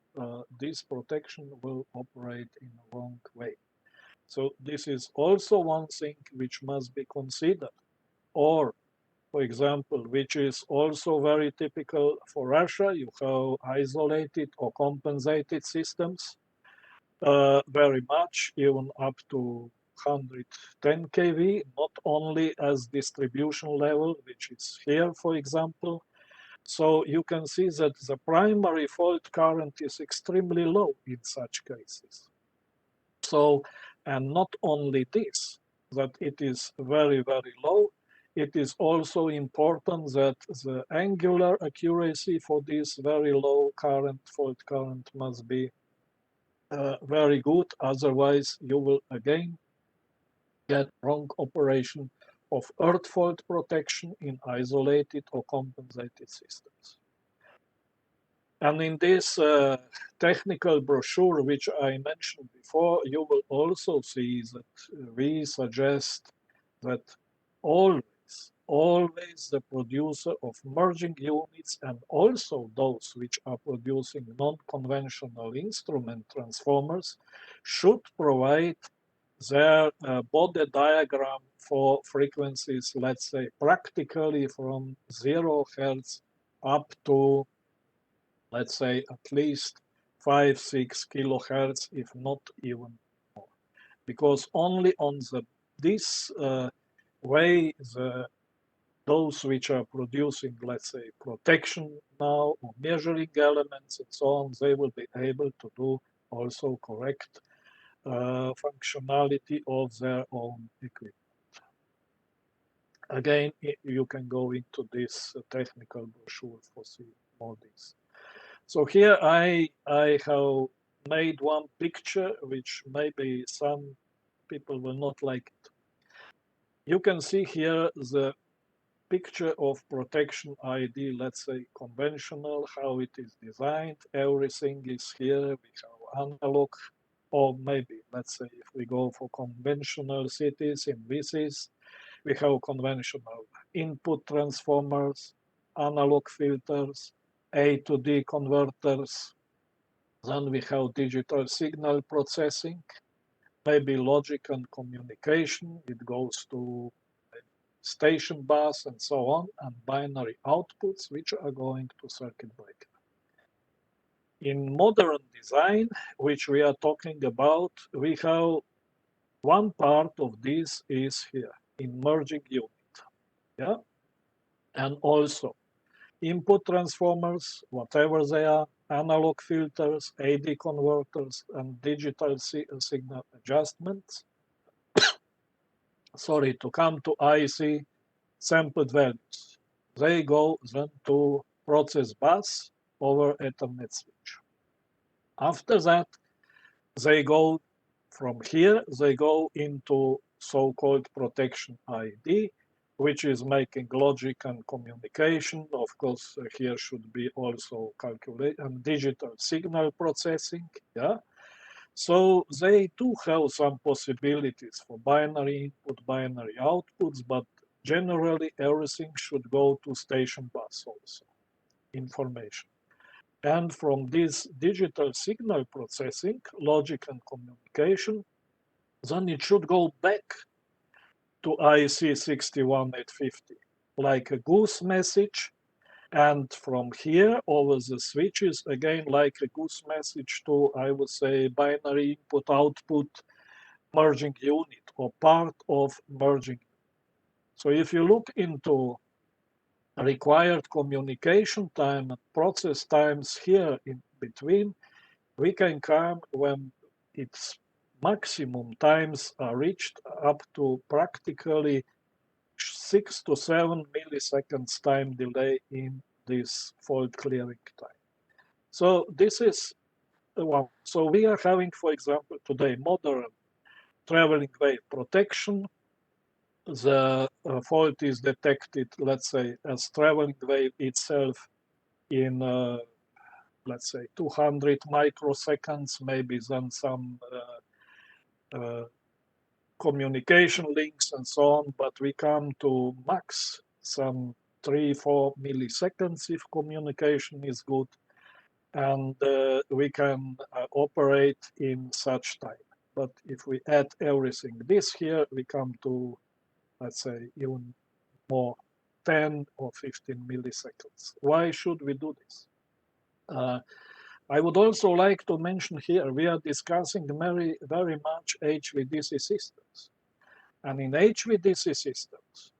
this protection will operate in a wrong way. So this is also one thing which must be considered. Or, for example, which is also very typical for Russia, you have isolated or compensated systems, very much, even up to 110 kV, not only as distribution level, which is here, for example. So you can see that the primary fault current is extremely low in such cases. So, and not only this, that it is very, very low, it is also important that the angular accuracy for this very low current, fault current, must be very good. Otherwise, you will again get wrong operation of earth fault protection in isolated or compensated systems. And in this technical brochure, which I mentioned before, you will also see that we suggest that always the producer of merging units and also those which are producing non-conventional instrument transformers should provide their body diagram for frequencies, let's say, practically from 0 Hertz up to, let's say, at least 5-6 kilohertz, if not even more. Because only on this way, those which are producing, let's say, protection now, or measuring elements and so on, they will be able to do also correct functionality of their own equipment. Again, you can go into this technical brochure for see more this. So here I have made one picture, which maybe some people will not like it. You can see here the picture of protection ID, let's say conventional, how it is designed. Everything is here. We have analog, or maybe, let's say, if we go for conventional cities in VCs, we have conventional input transformers, analog filters, A to D converters. Then we have digital signal processing, maybe logic and communication. It goes to station bus and so on, and binary outputs, which are going to circuit breaker. In modern design, which we are talking about, we have one part of this is here, in merging unit. Yeah, and also input transformers, whatever they are, analog filters, AD converters, and digital signal adjustments. Sorry, to come to IC sampled values. They go then to process bus over Ethernet switch. After that, they go from here, they go into so-called protection ID, which is making logic and communication. Of course, here should be also calculate and digital signal processing. Yeah. So they do have some possibilities for binary input, binary outputs, but generally everything should go to station bus also, information. And from this digital signal processing, logic and communication, then it should go back to IC 61850, like a goose message. And from here over the switches, again, like a goose message to, I would say, binary input output merging unit or part of merging. So if you look into required communication time and process times here in between, we can come when its maximum times are reached up to practically 6 to 7 milliseconds time delay in this fault clearing time. So this is one. So we are having, for example, today modern traveling wave protection. The fault is detected, let's say, as traveling wave itself in let's say 200 microseconds, maybe then some communication links and so on, but we come to max some 3-4 milliseconds if communication is good, and we can operate in such time. But if we add everything this here, we come to, let's say, even more, 10 or 15 milliseconds. Why should we do this? I would also like to mention here, we are discussing very, very much HVDC systems. And in HVDC systems,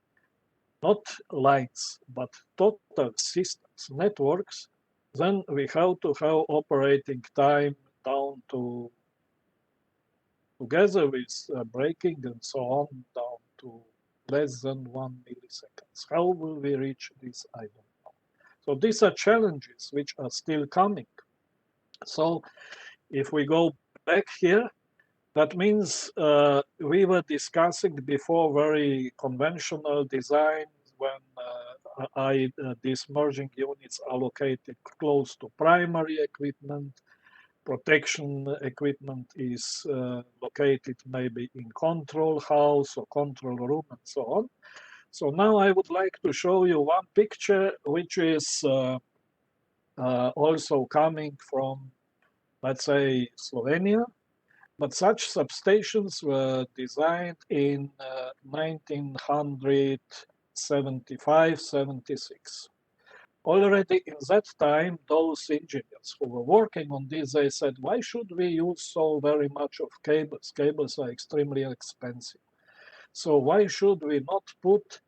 not lines, but total systems, networks, then we have to have operating time down to, together with braking and so on, down to less than 1 milliseconds. How will we reach this? I don't know. So these are challenges which are still coming. So if we go back here, that means we were discussing before very conventional design when these merging units are located close to primary equipment. Protection equipment is located maybe in control house or control room and so on. So now I would like to show you one picture which is also coming from, let's say, Slovenia. But such substations were designed in 1975-76. Already in that time, those engineers who were working on this, they said, why should we use so very much of cables? Cables are extremely expensive. So why should we not put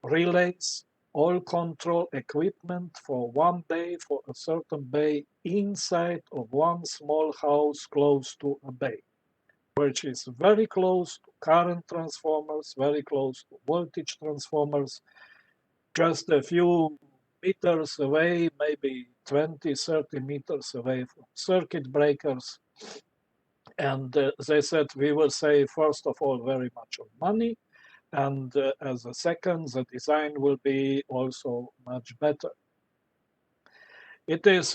relays, all control equipment for one bay, for a certain bay, inside of one small house close to a bay, which is very close to current transformers, very close to voltage transformers, just a few meters away, maybe 20, 30 meters away from circuit breakers. And they said we will save, first of all, very much of money. And as a second, the design will be also much better. It is,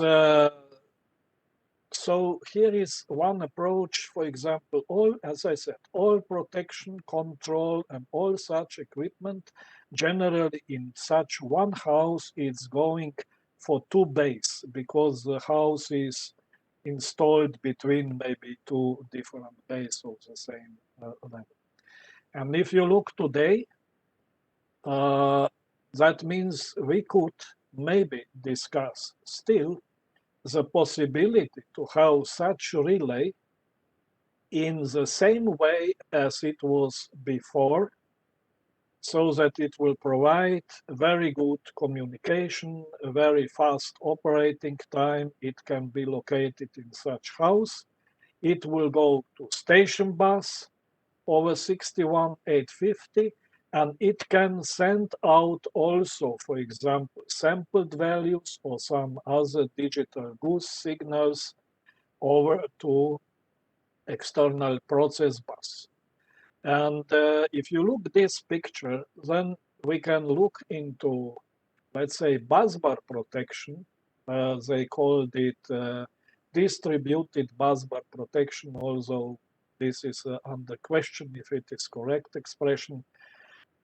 so here is one approach, for example, all, as I said, all protection, control, and all such equipment, generally in such one house, is going for 2 bays, because the house is installed between maybe 2 different bays of the same level. And if you look today, that means we could maybe discuss still the possibility to have such relay in the same way as it was before, so that it will provide very good communication, a very fast operating time. It can be located in such house. It will go to station bus over 61850, and it can send out also, for example, sampled values or some other digital goose signals over to external process bus. And if you look this picture, then we can look into, let's say, busbar protection. They called it distributed busbar protection, although this is under question if it is correct expression.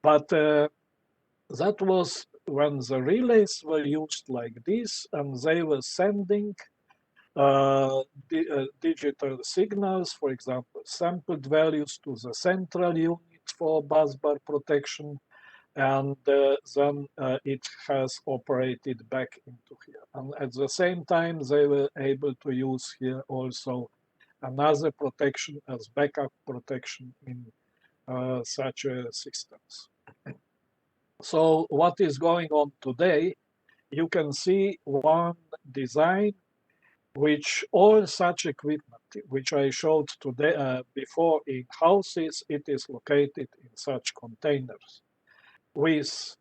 But that was when the relays were used like this, and they were sending digital signals, for example, sampled values to the central unit for busbar protection, and then it has operated back into here. And at the same time, they were able to use here also another protection as backup protection in such systems. So what is going on today? You can see one design which all such equipment, which I showed today before in houses, it is located in such containers with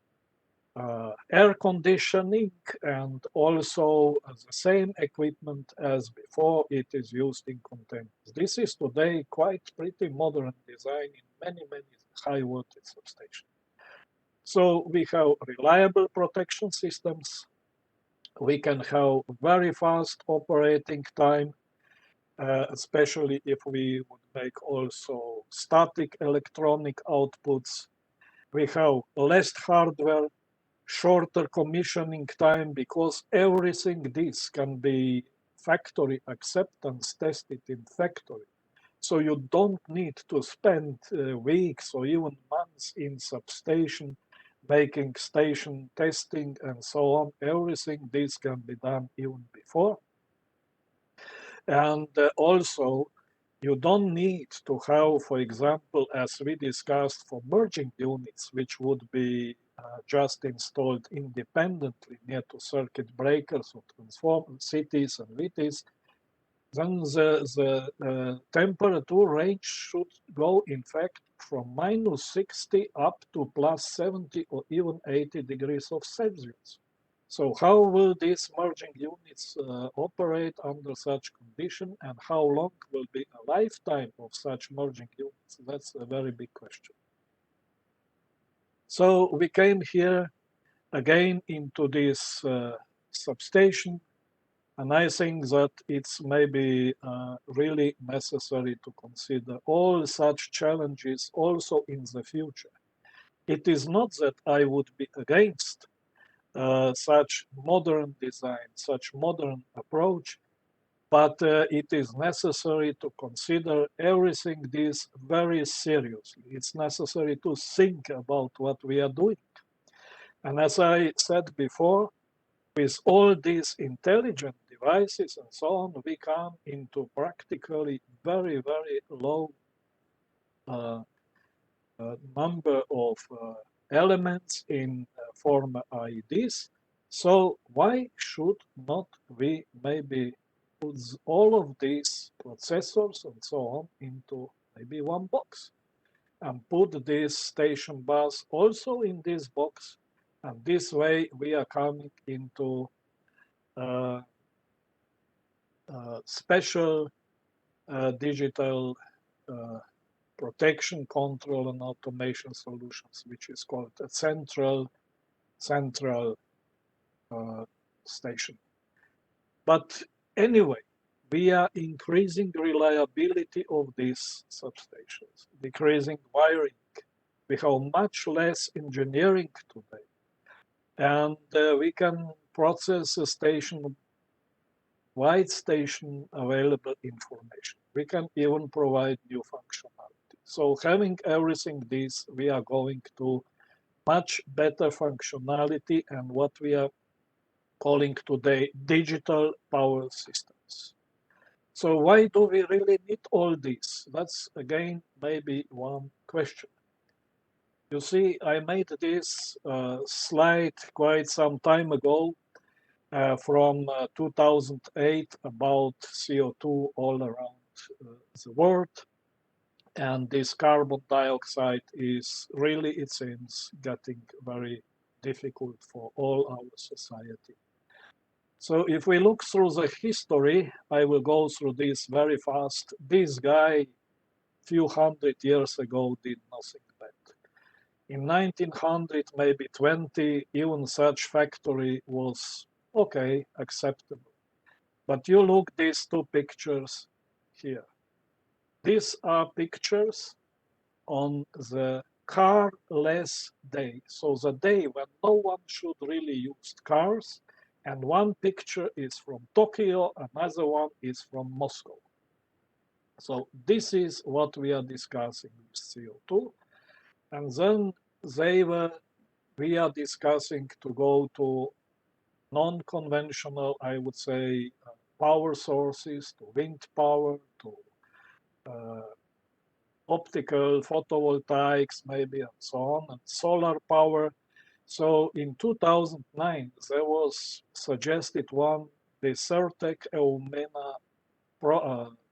air conditioning, and also the same equipment as before, it is used in containers. This is today quite pretty modern design in many, many high voltage substations. So we have reliable protection systems. We can have very fast operating time, especially if we would make also static electronic outputs. We have less hardware, shorter commissioning time, because everything this can be factory acceptance tested in factory. So you don't need to spend weeks or even months in substation making station testing and so on. Everything this can be done even before. And also, you don't need to have, for example, as we discussed for merging units, which would be just installed independently near to circuit breakers or transformers, cities and VTs, then the temperature range should go, in fact, from -60 up to +70 or even 80 degrees of Celsius. So how will these merging units operate under such condition, and how long will be a lifetime of such merging units? That's a very big question. So we came here again into this substation, and I think that it's maybe really necessary to consider all such challenges also in the future. It is not that I would be against such modern design, such modern approach, but it is necessary to consider everything this very seriously. It's necessary to think about what we are doing. And as I said before, with all these intelligent devices and so on, we come into practically very, very low number of elements in form IEDs. So why should not we maybe put all of these processors and so on into maybe one box and put this station bus also in this box? And this way we are coming into special digital protection, control, and automation solutions, which is called a central station. But anyway, we are increasing reliability of these substations, decreasing wiring. We have much less engineering today, and we can process a station wide station available information. We can even provide new functionality. So having everything this, we are going to much better functionality and what we are calling today digital power systems. So why do we really need all this? That's again maybe one question. You see, I made this slide quite some time ago from 2008 about CO2 all around the world. And this carbon dioxide is really, it seems, getting very difficult for all our society. So if we look through the history, I will go through this very fast. This guy, few hundred years ago, did nothing bad. In 1900, maybe 20, even such factory was okay, acceptable. But you look these two pictures here. These are pictures on the carless day. So the day when no one should really use cars. And one picture is from Tokyo, another one is from Moscow. So this is what we are discussing with CO2. And then we are discussing to go to non-conventional, I would say, power sources, to wind power, to optical photovoltaics maybe, and so on, and solar power. So in 2009, there was suggested one, the Certec Eumena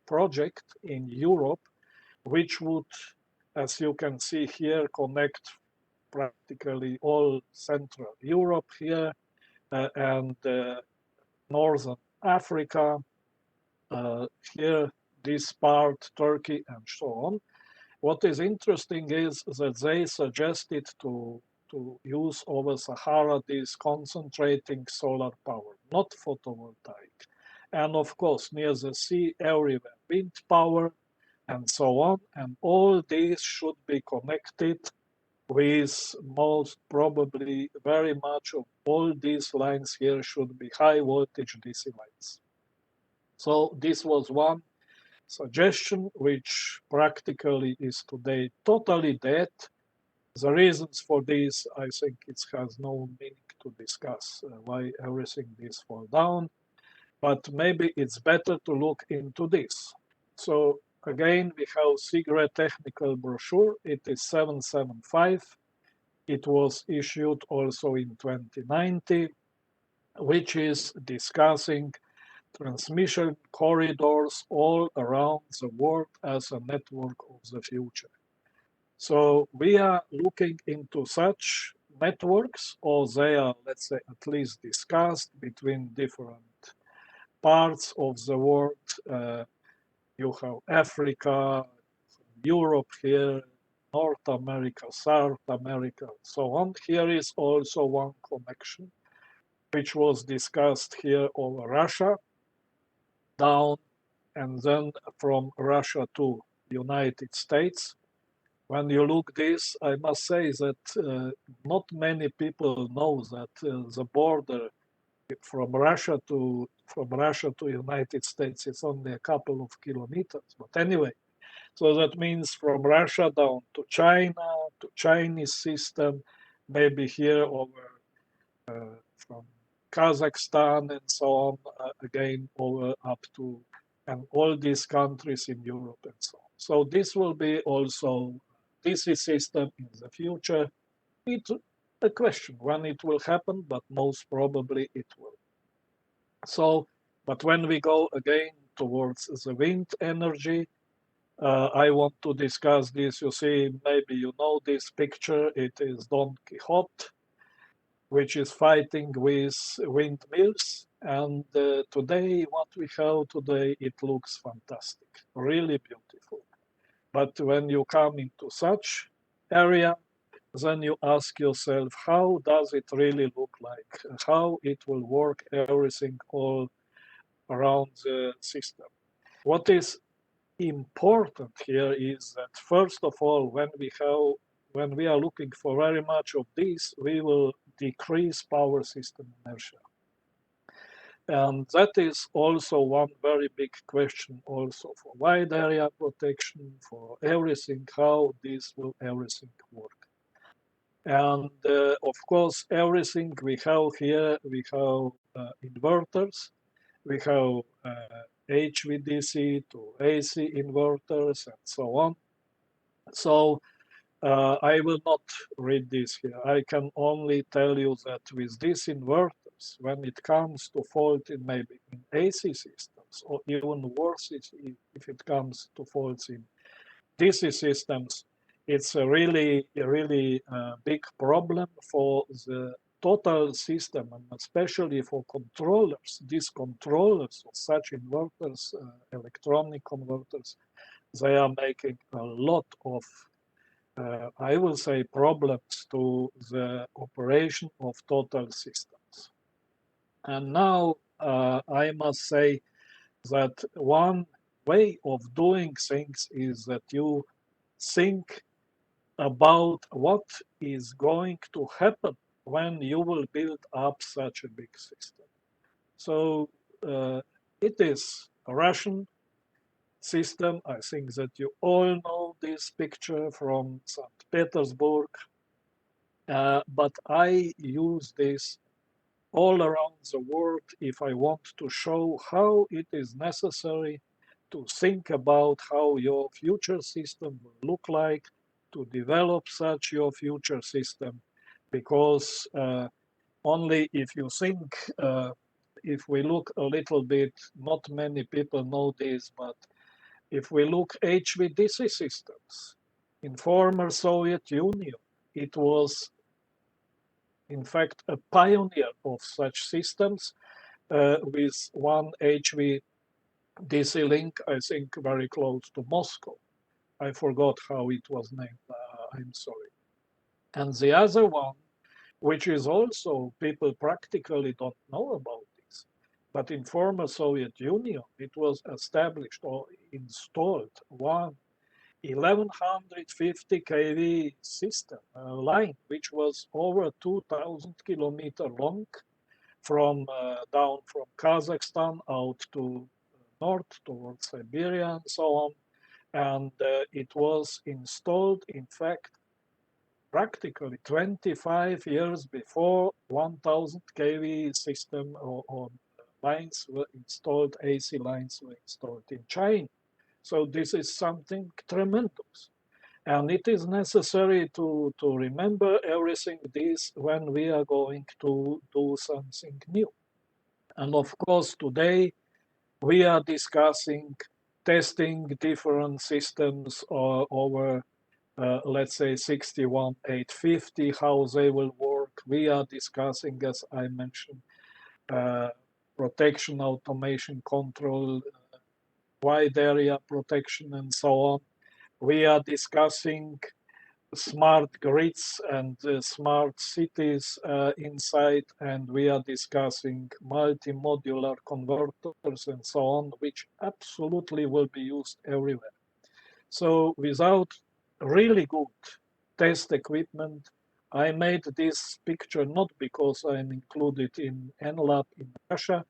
project in Europe, which would, as you can see here, connect practically all Central Europe here and Northern Africa, here, this part, Turkey, and so on. What is interesting is that they suggested to use over Sahara this concentrating solar power, not photovoltaic. And of course, near the sea, everywhere, wind power, and so on. And all these should be connected with most probably very much of all these lines here should be high voltage DC lines. So this was one suggestion which practically is today totally dead. The reasons for this, I think it has no meaning to discuss why everything this fall down, but maybe it's better to look into this. So again, we have CIGRE technical brochure. It is 775. It was issued also in 2019, which is discussing transmission corridors all around the world as a network of the future. So we are looking into such networks, or they are, let's say, at least discussed between different parts of the world. You have Africa, Europe here, North America, South America, so on. Here is also one connection, which was discussed here over Russia, down, and then from Russia to United States. When you look this, I must say that not many people know that the border from Russia to United States is only a couple of kilometers. But anyway, so that means from Russia down to China, to Chinese system, maybe here over from Kazakhstan and so on, again over up to, and all these countries in Europe and so on. So this will be also DC system in the future. It's a question when it will happen, but most probably it will. So, but when we go again towards the wind energy, I want to discuss this. You see, maybe you know this picture. It is Don Quixote, which is fighting with windmills. And today, what we have today, it looks fantastic, really beautiful. But when you come into such area, then you ask yourself, how does it really look like? How it will work, everything all around the system. What is important here is that first of all, when we are looking for very much of this, we will decrease power system inertia. And that is also one very big question also for wide area protection, for everything, how this will everything work. And of course, everything we have here, we have inverters, we have HVDC to AC inverters and so on. So I will not read this here. I can only tell you that with these inverters, when it comes to fault in maybe in AC systems, or even worse if it comes to faults in DC systems, it's a really big problem for the total system, and especially for controllers. These controllers of such inverters, electronic converters, they are making a lot of, I will say, problems to the operation of total systems. And now I must say that one way of doing things is that you think about what is going to happen when you will build up such a big system. So it is a Russian system. I think that you all know this picture from St. Petersburg, but I use this all around the world if I want to show how it is necessary to think about how your future system will look like, to develop such your future system, because only if you think, if we look a little bit, not many people know this, but if we look HVDC systems in former Soviet Union, it was in fact a pioneer of such systems with one HVDC link, I think very close to Moscow. I forgot how it was named, I'm sorry. And the other one, which is also people practically don't know about this, But in former Soviet Union, it was established or installed one 1150 kV system line, which was over 2,000 kilometers long, from down from Kazakhstan out to north towards Siberia and so on. And it was installed, in fact, practically 25 years before 1000 kV system or lines were installed, AC lines were installed in China. So this is something tremendous. And it is necessary to remember everything this when we are going to do something new. And of course, today we are discussing testing different systems over, let's say, 61850, how they will work. We are discussing, as I mentioned, protection, automation, control, wide area protection, and so on. We are discussing smart grids and smart cities inside, and we are discussing multi-modular converters and so on, which absolutely will be used everywhere. So without really good test equipment, I made this picture not because I'm included in NLAB in Russia,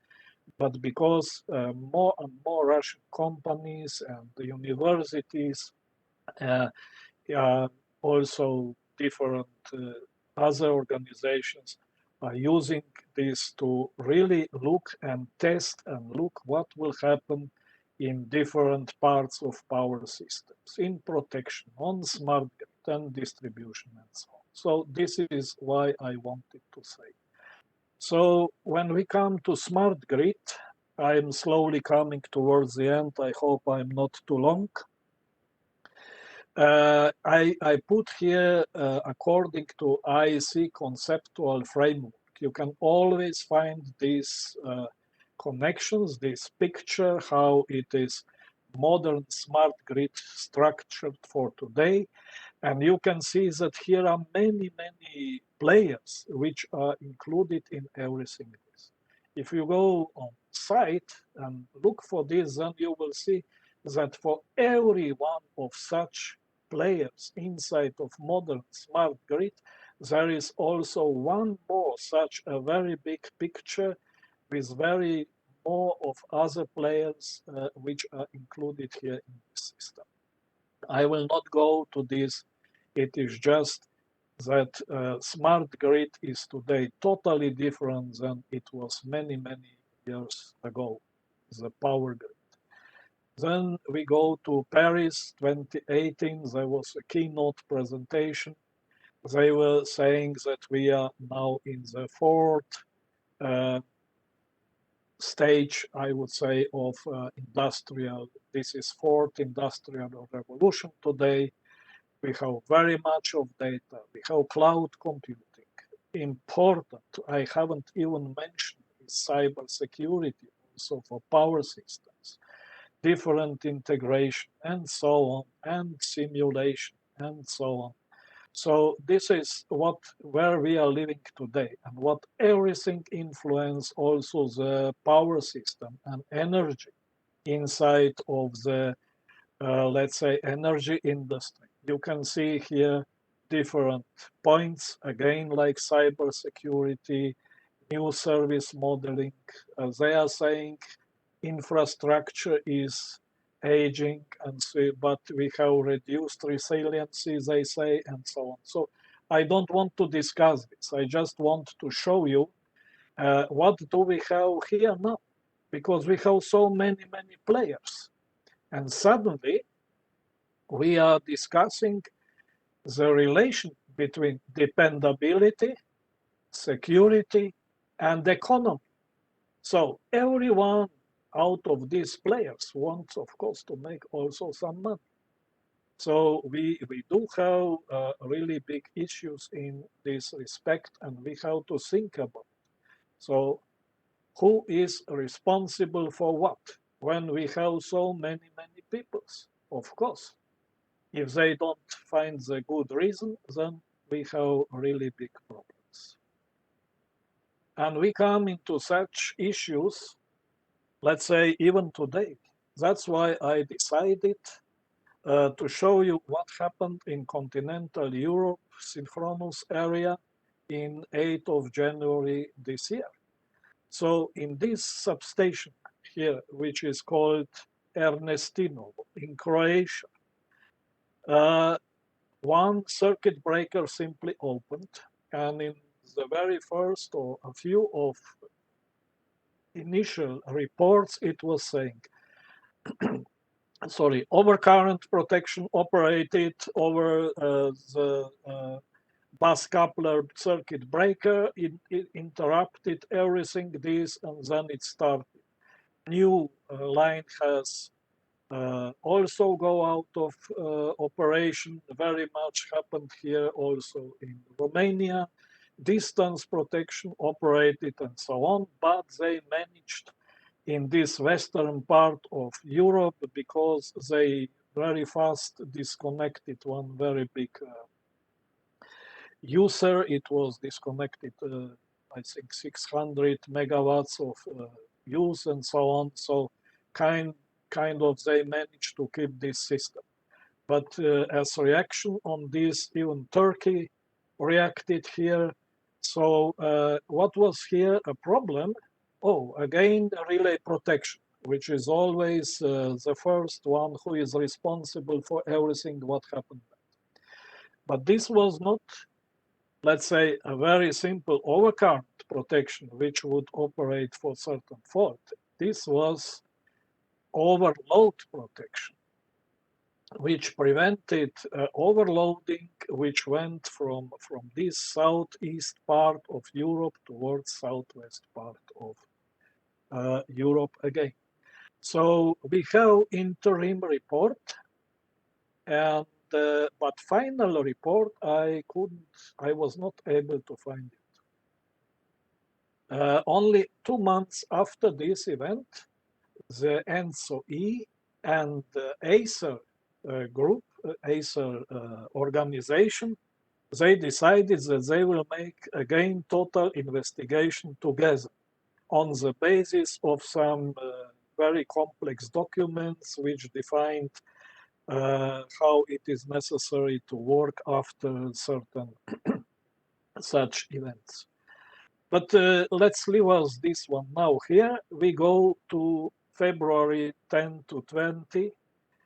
but because more and more Russian companies and the universities, also different other organizations are using this to really look and test and look what will happen in different parts of power systems, in protection, on smart grid and distribution and so on. So this is why I wanted to say. So when we come to smart grid, I'm slowly coming towards the end. I hope I'm not too long. I put here, according to IEC conceptual framework, you can always find these connections, this picture, how it is modern smart grid structured for today. And you can see that here are many, many players which are included in everything this. If you go on site and look for this, then you will see that for every one of such players inside of modern smart grid, there is also one more such a very big picture with very more of other players which are included here in this system. I will not go to this. It is just that smart grid is today totally different than it was many, many years ago, the power grid. Then we go to Paris 2018. There was a keynote presentation. They were saying that we are now in the fourth stage, I would say, of industrial. This is fourth industrial revolution today. We have very much of data. We have cloud computing. Important, I haven't even mentioned, is cybersecurity also for power systems, different integration, and so on, and simulation, and so on. So this is where we are living today, and what everything influence also the power system and energy inside of the, let's say, energy industry. You can see here different points, again, like cybersecurity, new service modeling. They are saying infrastructure is aging, and so, but we have reduced resiliency, they say, and so on. So I don't want to discuss this. I just want to show you what do we have here now, because we have so many, many players. And suddenly we are discussing the relation between dependability, security, and economy. So everyone out of these players wants, of course, to make also some money. So we do have really big issues in this respect, and we have to think about it. So who is responsible for what when we have so many, many peoples? Of course, if they don't find the good reason, then we have really big problems. And we come into such issues let's say, even today. That's why I decided to show you what happened in continental Europe, synchronous area, in 8th of January this year. So in this substation here, which is called Ernestino in Croatia, one circuit breaker simply opened, and in the very first or a few of initial reports, it was saying, sorry, overcurrent protection operated over the bus coupler circuit breaker. It interrupted everything this, and then it started. New line has also go out of operation. Very much happened here also in Romania. Distance protection operated and so on, but they managed in this western part of Europe because they very fast disconnected one very big user. It was disconnected, I think 600 megawatts of use and so on. So kind of they managed to keep this system. But as reaction on this, even Turkey reacted here. So what was here a problem? Oh, again, relay protection, which is always the first one who is responsible for everything what happened. But this was not, let's say, a very simple overcurrent protection, which would operate for certain fault. This was overload protection, which prevented overloading, which went from this southeast part of Europe towards southwest part of Europe again. So we have interim report, and but final report I was not able to find it. Only 2 months after this event, the ENSO-E and the ACER group, ACER organization, they decided that they will make again total investigation together on the basis of some very complex documents which defined how it is necessary to work after certain such events. But let's leave us this one now. Here we go to February 10 to 20,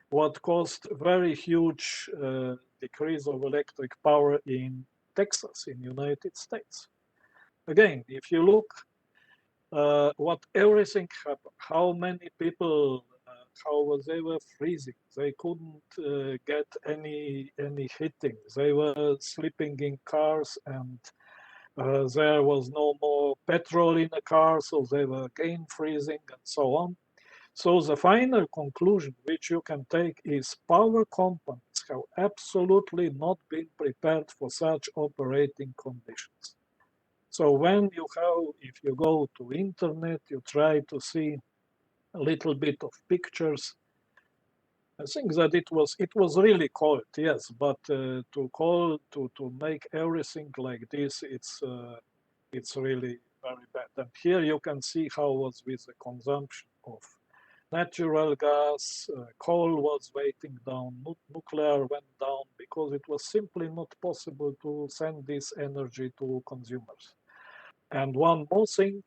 what caused very huge decrease of electric power in Texas, in United States. Again, if you look what everything happened, how many people, how they were freezing, they couldn't get any heating, they were sleeping in cars, and there was no more petrol in the car, so they were again freezing and so on. So the final conclusion which you can take is power companies have absolutely not been prepared for such operating conditions. So when you have, if you go to internet, you try to see a little bit of pictures. I think that it was really cold, yes, but to make everything like this, it's really very bad. And here you can see how was with the consumption of natural gas, coal was weighting down, nuclear went down because it was simply not possible to send this energy to consumers. And one more thing,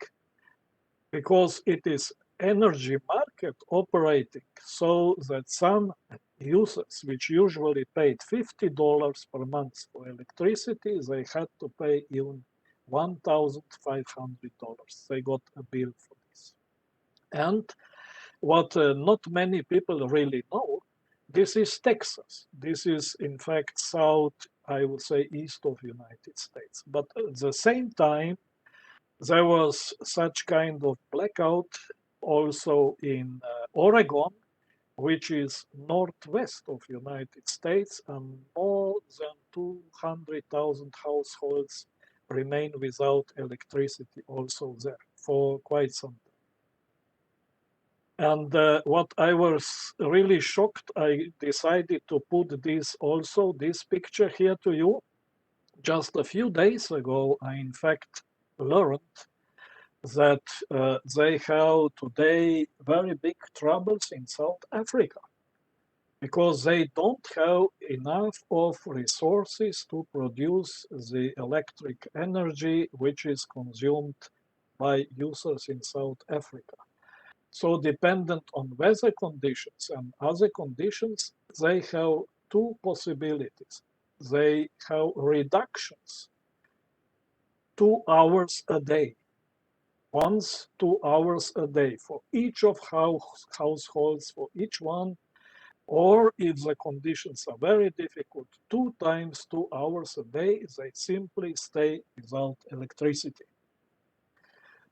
because it is energy market operating, so that some users which usually paid $50 per month for electricity, they had to pay even $1,500. They got a bill for this. And what not many people really know, this is Texas. This is in fact south, I would say east of United States. But at the same time, there was such kind of blackout also in Oregon, which is northwest of United States, and more than 200,000 households remain without electricity also there for quite some time. And what I was really shocked, I decided to put this also, this picture here to you. Just a few days ago, I in fact learned that they have today very big troubles in South Africa because they don't have enough of resources to produce the electric energy which is consumed by users in South Africa. So dependent on weather conditions and other conditions, they have two possibilities. They have reductions 2 hours a day, once 2 hours a day for each of households, for each one, or if the conditions are very difficult, 2 times 2 hours a day, they simply stay without electricity.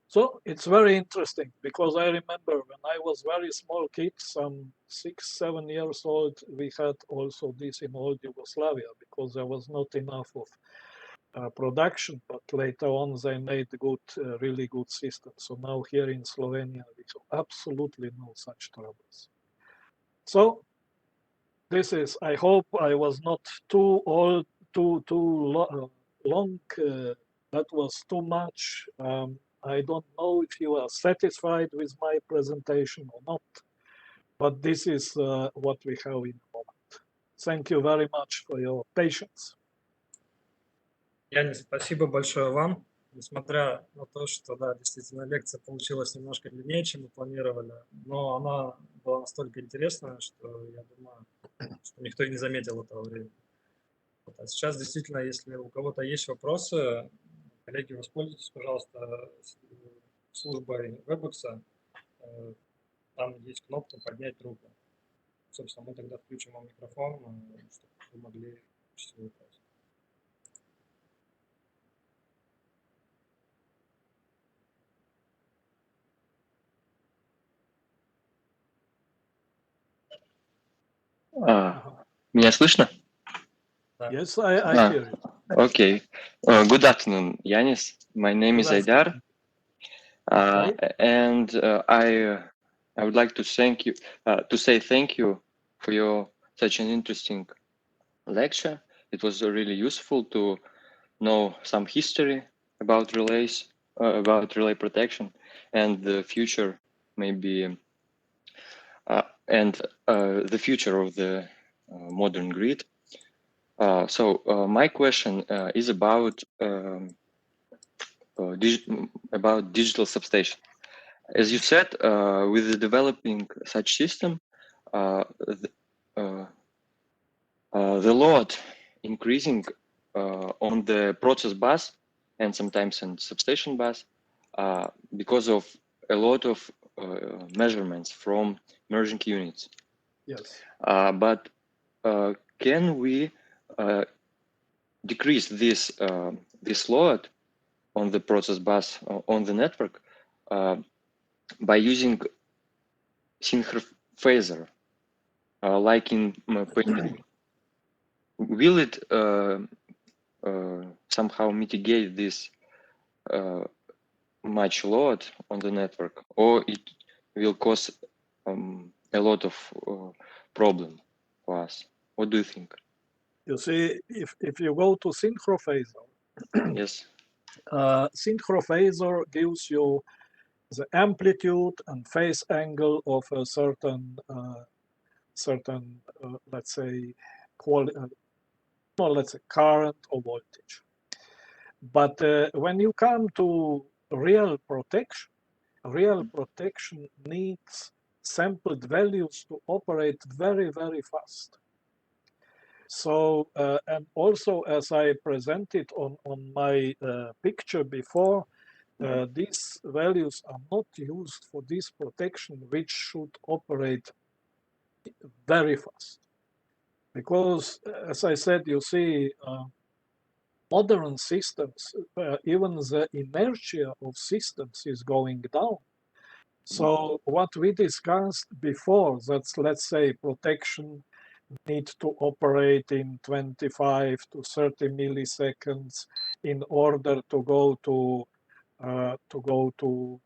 So it's very interesting because I remember when I was very small kid, some 6, 7 years old, we had also this in old Yugoslavia because there was not enough of production, but later on they made good, really good system. So now here in Slovenia, we have absolutely no such troubles. So this is, I hope I was not too old, too long, that was too much. I don't know if you are satisfied with my presentation or not, but this is what we have in the moment. Thank you very much for your patience. Янез, спасибо большое вам. Несмотря на то, что, да, действительно, лекция получилась немножко длиннее, чем мы планировали, но она была настолько интересная, что я думаю, что никто и не заметил этого времени. Вот. А сейчас, действительно, если у кого-то есть вопросы, коллеги, воспользуйтесь, пожалуйста, службой Webex. Там есть кнопка «Поднять руку». Собственно, мы тогда включим вам микрофон, чтобы вы могли включить вопрос. Меня слышно? Yes, I hear you. Okay. Good afternoon, Янез. My name is Aydar. And I would like to thank you, say thank you for your such an interesting lecture. It was really useful to know some history about relays, about relay protection, and the future, maybe, and the future of the modern grid. So my question is about digital substation. As you said, with the developing such system, the load increasing on the process bus and sometimes on substation bus because of a lot of measurements from merging units. Yes. But can we decrease this load on the process bus on the network by using synchrophaser, like in PNV? Will it somehow mitigate this much load on the network, or it will cause a lot of problem for us? What do you think? You see, if you go to synchrophaser, yes, synchrophaser gives you the amplitude and phase angle of a certain let's say let's say current or voltage. But when you come to real protection needs sampled values to operate very, very fast. So, and also as I presented on my picture before, these values are not used for this protection, which should operate very fast. Because, as I said, you see, modern systems, even the inertia of systems is going down. So what we discussed before, that's, let's say, protection need to operate in 25 to 30 milliseconds in order to go to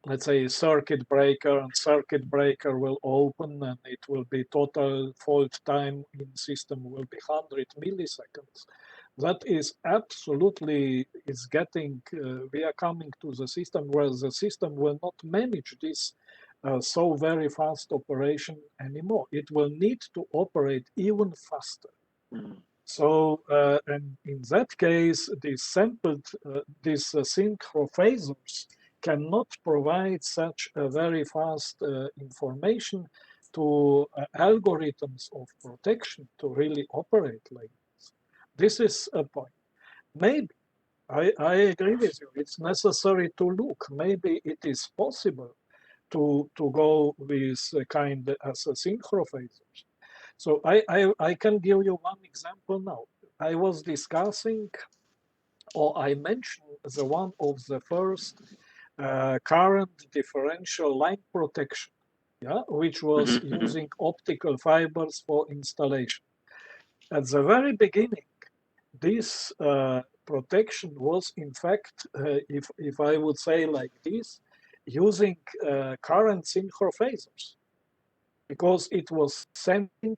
let's say circuit breaker, and circuit breaker will open and it will be total fault time in system will be 100 milliseconds. That is absolutely is getting. We are coming to the system where the system will not manage this so very fast operation anymore. It will need to operate even faster. So, and in that case, these sampled, these synchrophasors cannot provide such a very fast information to algorithms of protection to really operate like this. This is a point. Maybe, I agree with you, it's necessary to look. Maybe it is possible to go with kind as a synchrophasors. So I can give you one example now. I was discussing, or I mentioned the one of the first current differential line protection, yeah, which was using optical fibers for installation. At the very beginning, this protection was in fact, if I would say like this, using current synchrophasors, because it was sending,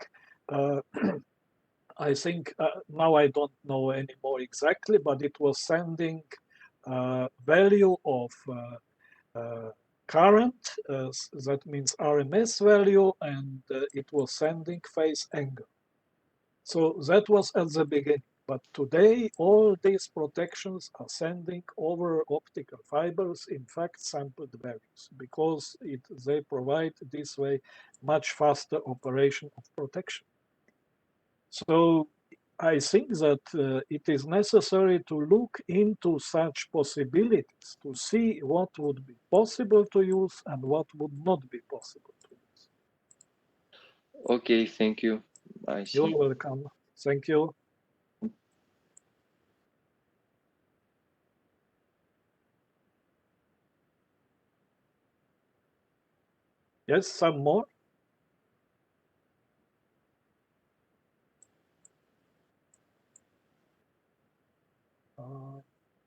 I think, now I don't know anymore exactly, but it was sending value of current, that means RMS value, and it was sending phase angle. So that was at the beginning. But today, all these protections are sending over optical fibers, in fact, sampled values, because they provide this way much faster operation of protection. So I think that it is necessary to look into such possibilities to see what would be possible to use and what would not be possible to use. Okay, thank you. I see. You're welcome. Thank you. Yes, some more?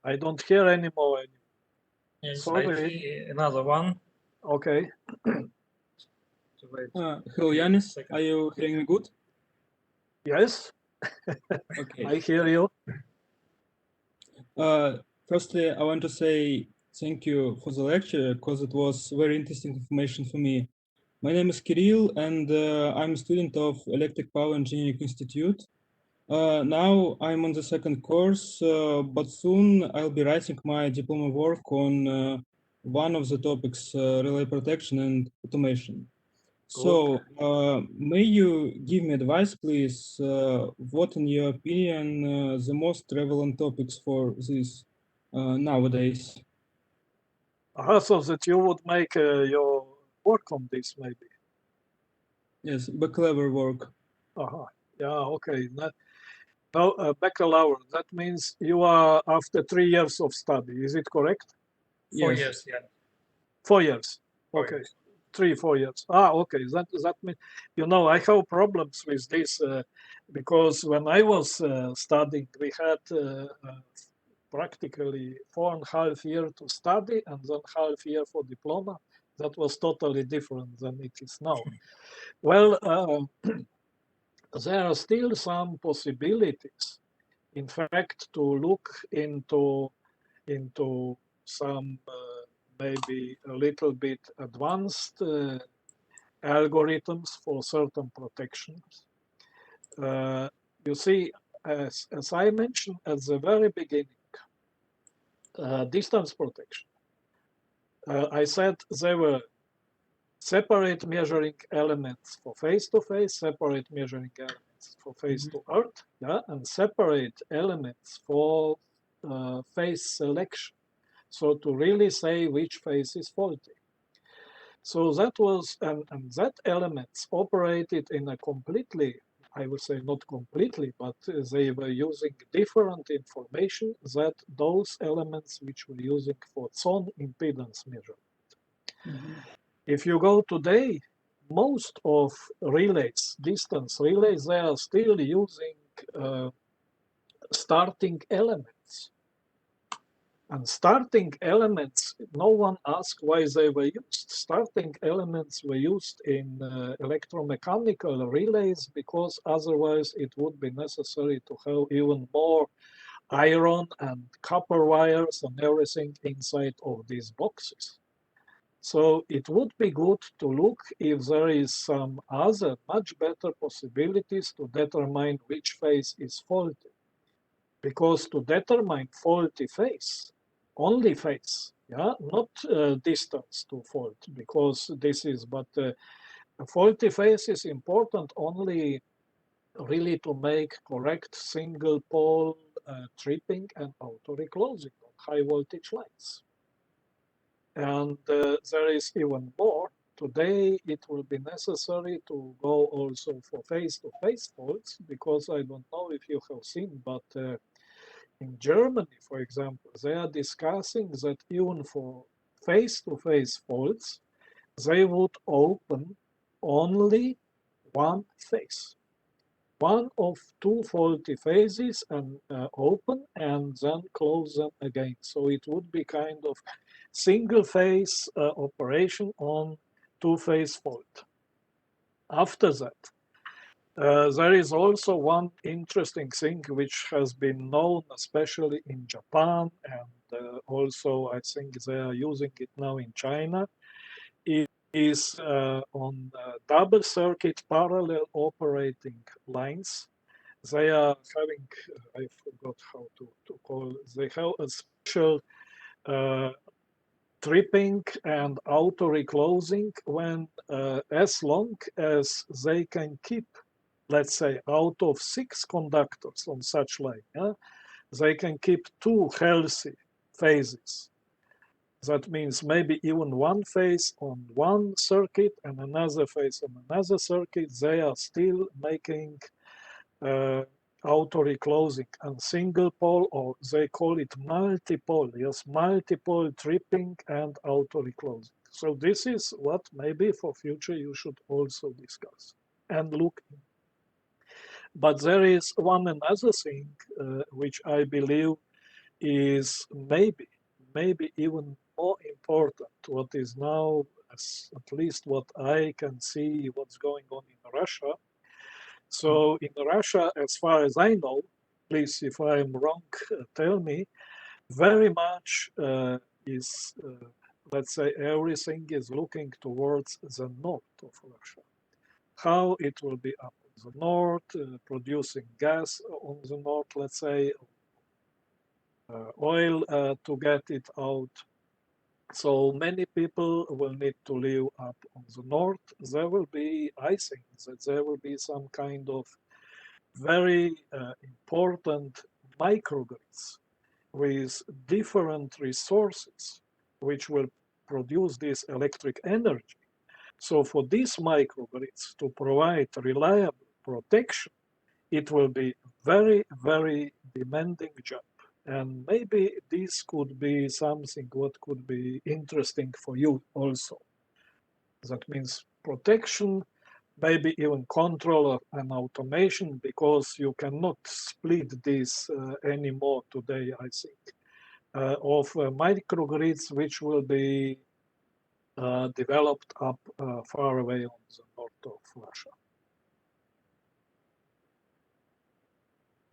I don't hear anymore. Yes, Sorry. I see another one. Okay. Hello, Янез. Are you hearing me good? Yes, Okay. I hear you. Firstly, I want to say thank you for the lecture because it was very interesting information for me. My name is Kirill, and I'm a student of Electric Power Engineering Institute. Now I'm on the second course, but soon I'll be writing my diploma work on one of the topics, relay protection and automation. So, may you give me advice, please? What, in your opinion, the most prevalent topics for this nowadays? So that you would make your work on this, maybe. Yes, baccalaureate work. Yeah, okay. Now, baccalaureate, that means you are after 3 years of study, is it correct? 4 Yes. years, yeah. 4 years. 4 Okay. years. 3-4 years. Okay. That means, you know, I have problems with this because when I was studying, we had practically 4.5 years to study and then half year for diploma. That was totally different than it is now. Well, there are still some possibilities, in fact, to look into some maybe a little bit advanced algorithms for certain protections. You see, as I mentioned at the very beginning, distance protection. I said there were separate measuring elements for face-to-face, separate measuring elements for face-to-earth, yeah, and separate elements for phase selection. So to really say which phase is faulty. So that was, and that elements operated in a completely, I would say not completely, but they were using different information that those elements which were using for zone impedance measurement. If you go today, most of relays, distance relays, they are still using starting elements. And starting elements, no one asked why they were used. Starting elements were used in electromechanical relays because otherwise it would be necessary to have even more iron and copper wires and everything inside of these boxes. So it would be good to look if there is some other much better possibilities to determine which phase is faulty. Because to determine faulty phase, only phase, yeah, not distance to fault, because this is, but faulty phase is important only really to make correct single pole tripping and auto reclosing on high voltage lines. And there is even more. Today, it will be necessary to go also for face-to-face faults, because I don't know if you have seen, but in Germany, for example, they are discussing that even for face-to-face faults, they would open only one phase. One of two faulty phases and open and then close them again. So it would be kind of single phase operation on two-phase fault. After that, there is also one interesting thing which has been known, especially in Japan, and also I think they are using it now in China. It is on double circuit parallel operating lines. They are having, I forgot how to call it, they have a special tripping and auto reclosing when as long as they can keep, let's say, out of 6 conductors on such line, yeah, they can keep 2 healthy phases. That means maybe even one phase on one circuit and another phase on another circuit, they are still making auto reclosing and single pole, or they call it multi-pole, yes, multi-pole tripping and auto reclosing. So this is what maybe for future you should also discuss and look in. But there is one another thing which I believe is maybe even more important, what is now, at least what I can see what's going on in Russia. So in Russia, as far as I know, please, if I am wrong, tell me, very much is, let's say, everything is looking towards the north of Russia. How it will be up on the north, producing gas on the north, let's say, oil to get it out. So many people will need to live up on the north. There will be, I think, that there will be some kind of very important microgrids with different resources which will produce this electric energy. So for these microgrids to provide reliable protection, it will be very, very demanding job. And maybe this could be something what could be interesting for you also. That means protection, maybe even control and automation, because you cannot split this anymore today, I think, of microgrids which will be developed up far away on the north of Russia.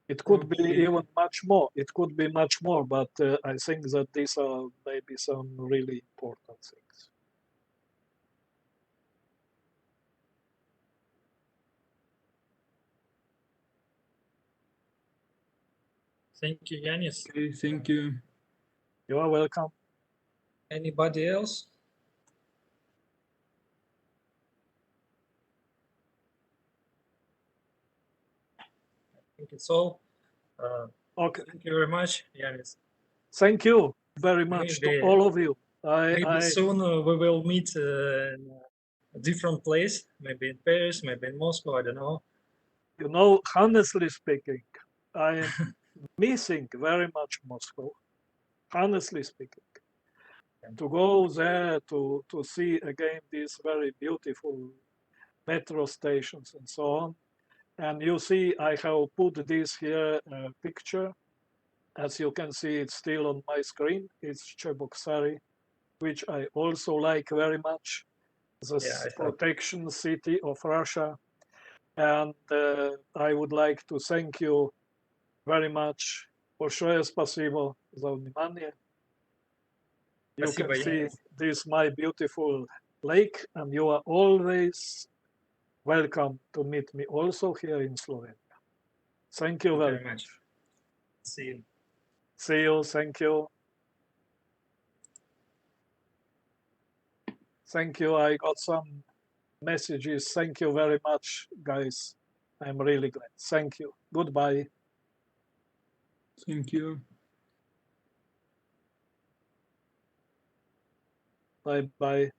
It could be even much more. It could be much more, but I think that these are maybe some really important things. Thank you, Янез. Okay, thank you. You are welcome. Anybody else? I think it's all. Okay. Thank you very much, Янез. Thank you very much to all of you. Maybe soon we will meet in a different place, maybe in Paris, maybe in Moscow, I don't know. You know, honestly speaking, I am missing very much Moscow, honestly speaking. To go there to see again these very beautiful metro stations and so on. And you see, I have put this here picture. As you can see, it's still on my screen. It's Cheboksary, which I also like very much, the protection city of Russia. And I would like to thank you very much. Большое спасибо за внимание. You can see this my beautiful lake, and you are always welcome to meet me also here in Slovenia. Thank you very much. See you. See you. Thank you. Thank you. I got some messages. Thank you very much, guys. I'm really glad. Thank you. Goodbye. Thank you. Bye-bye.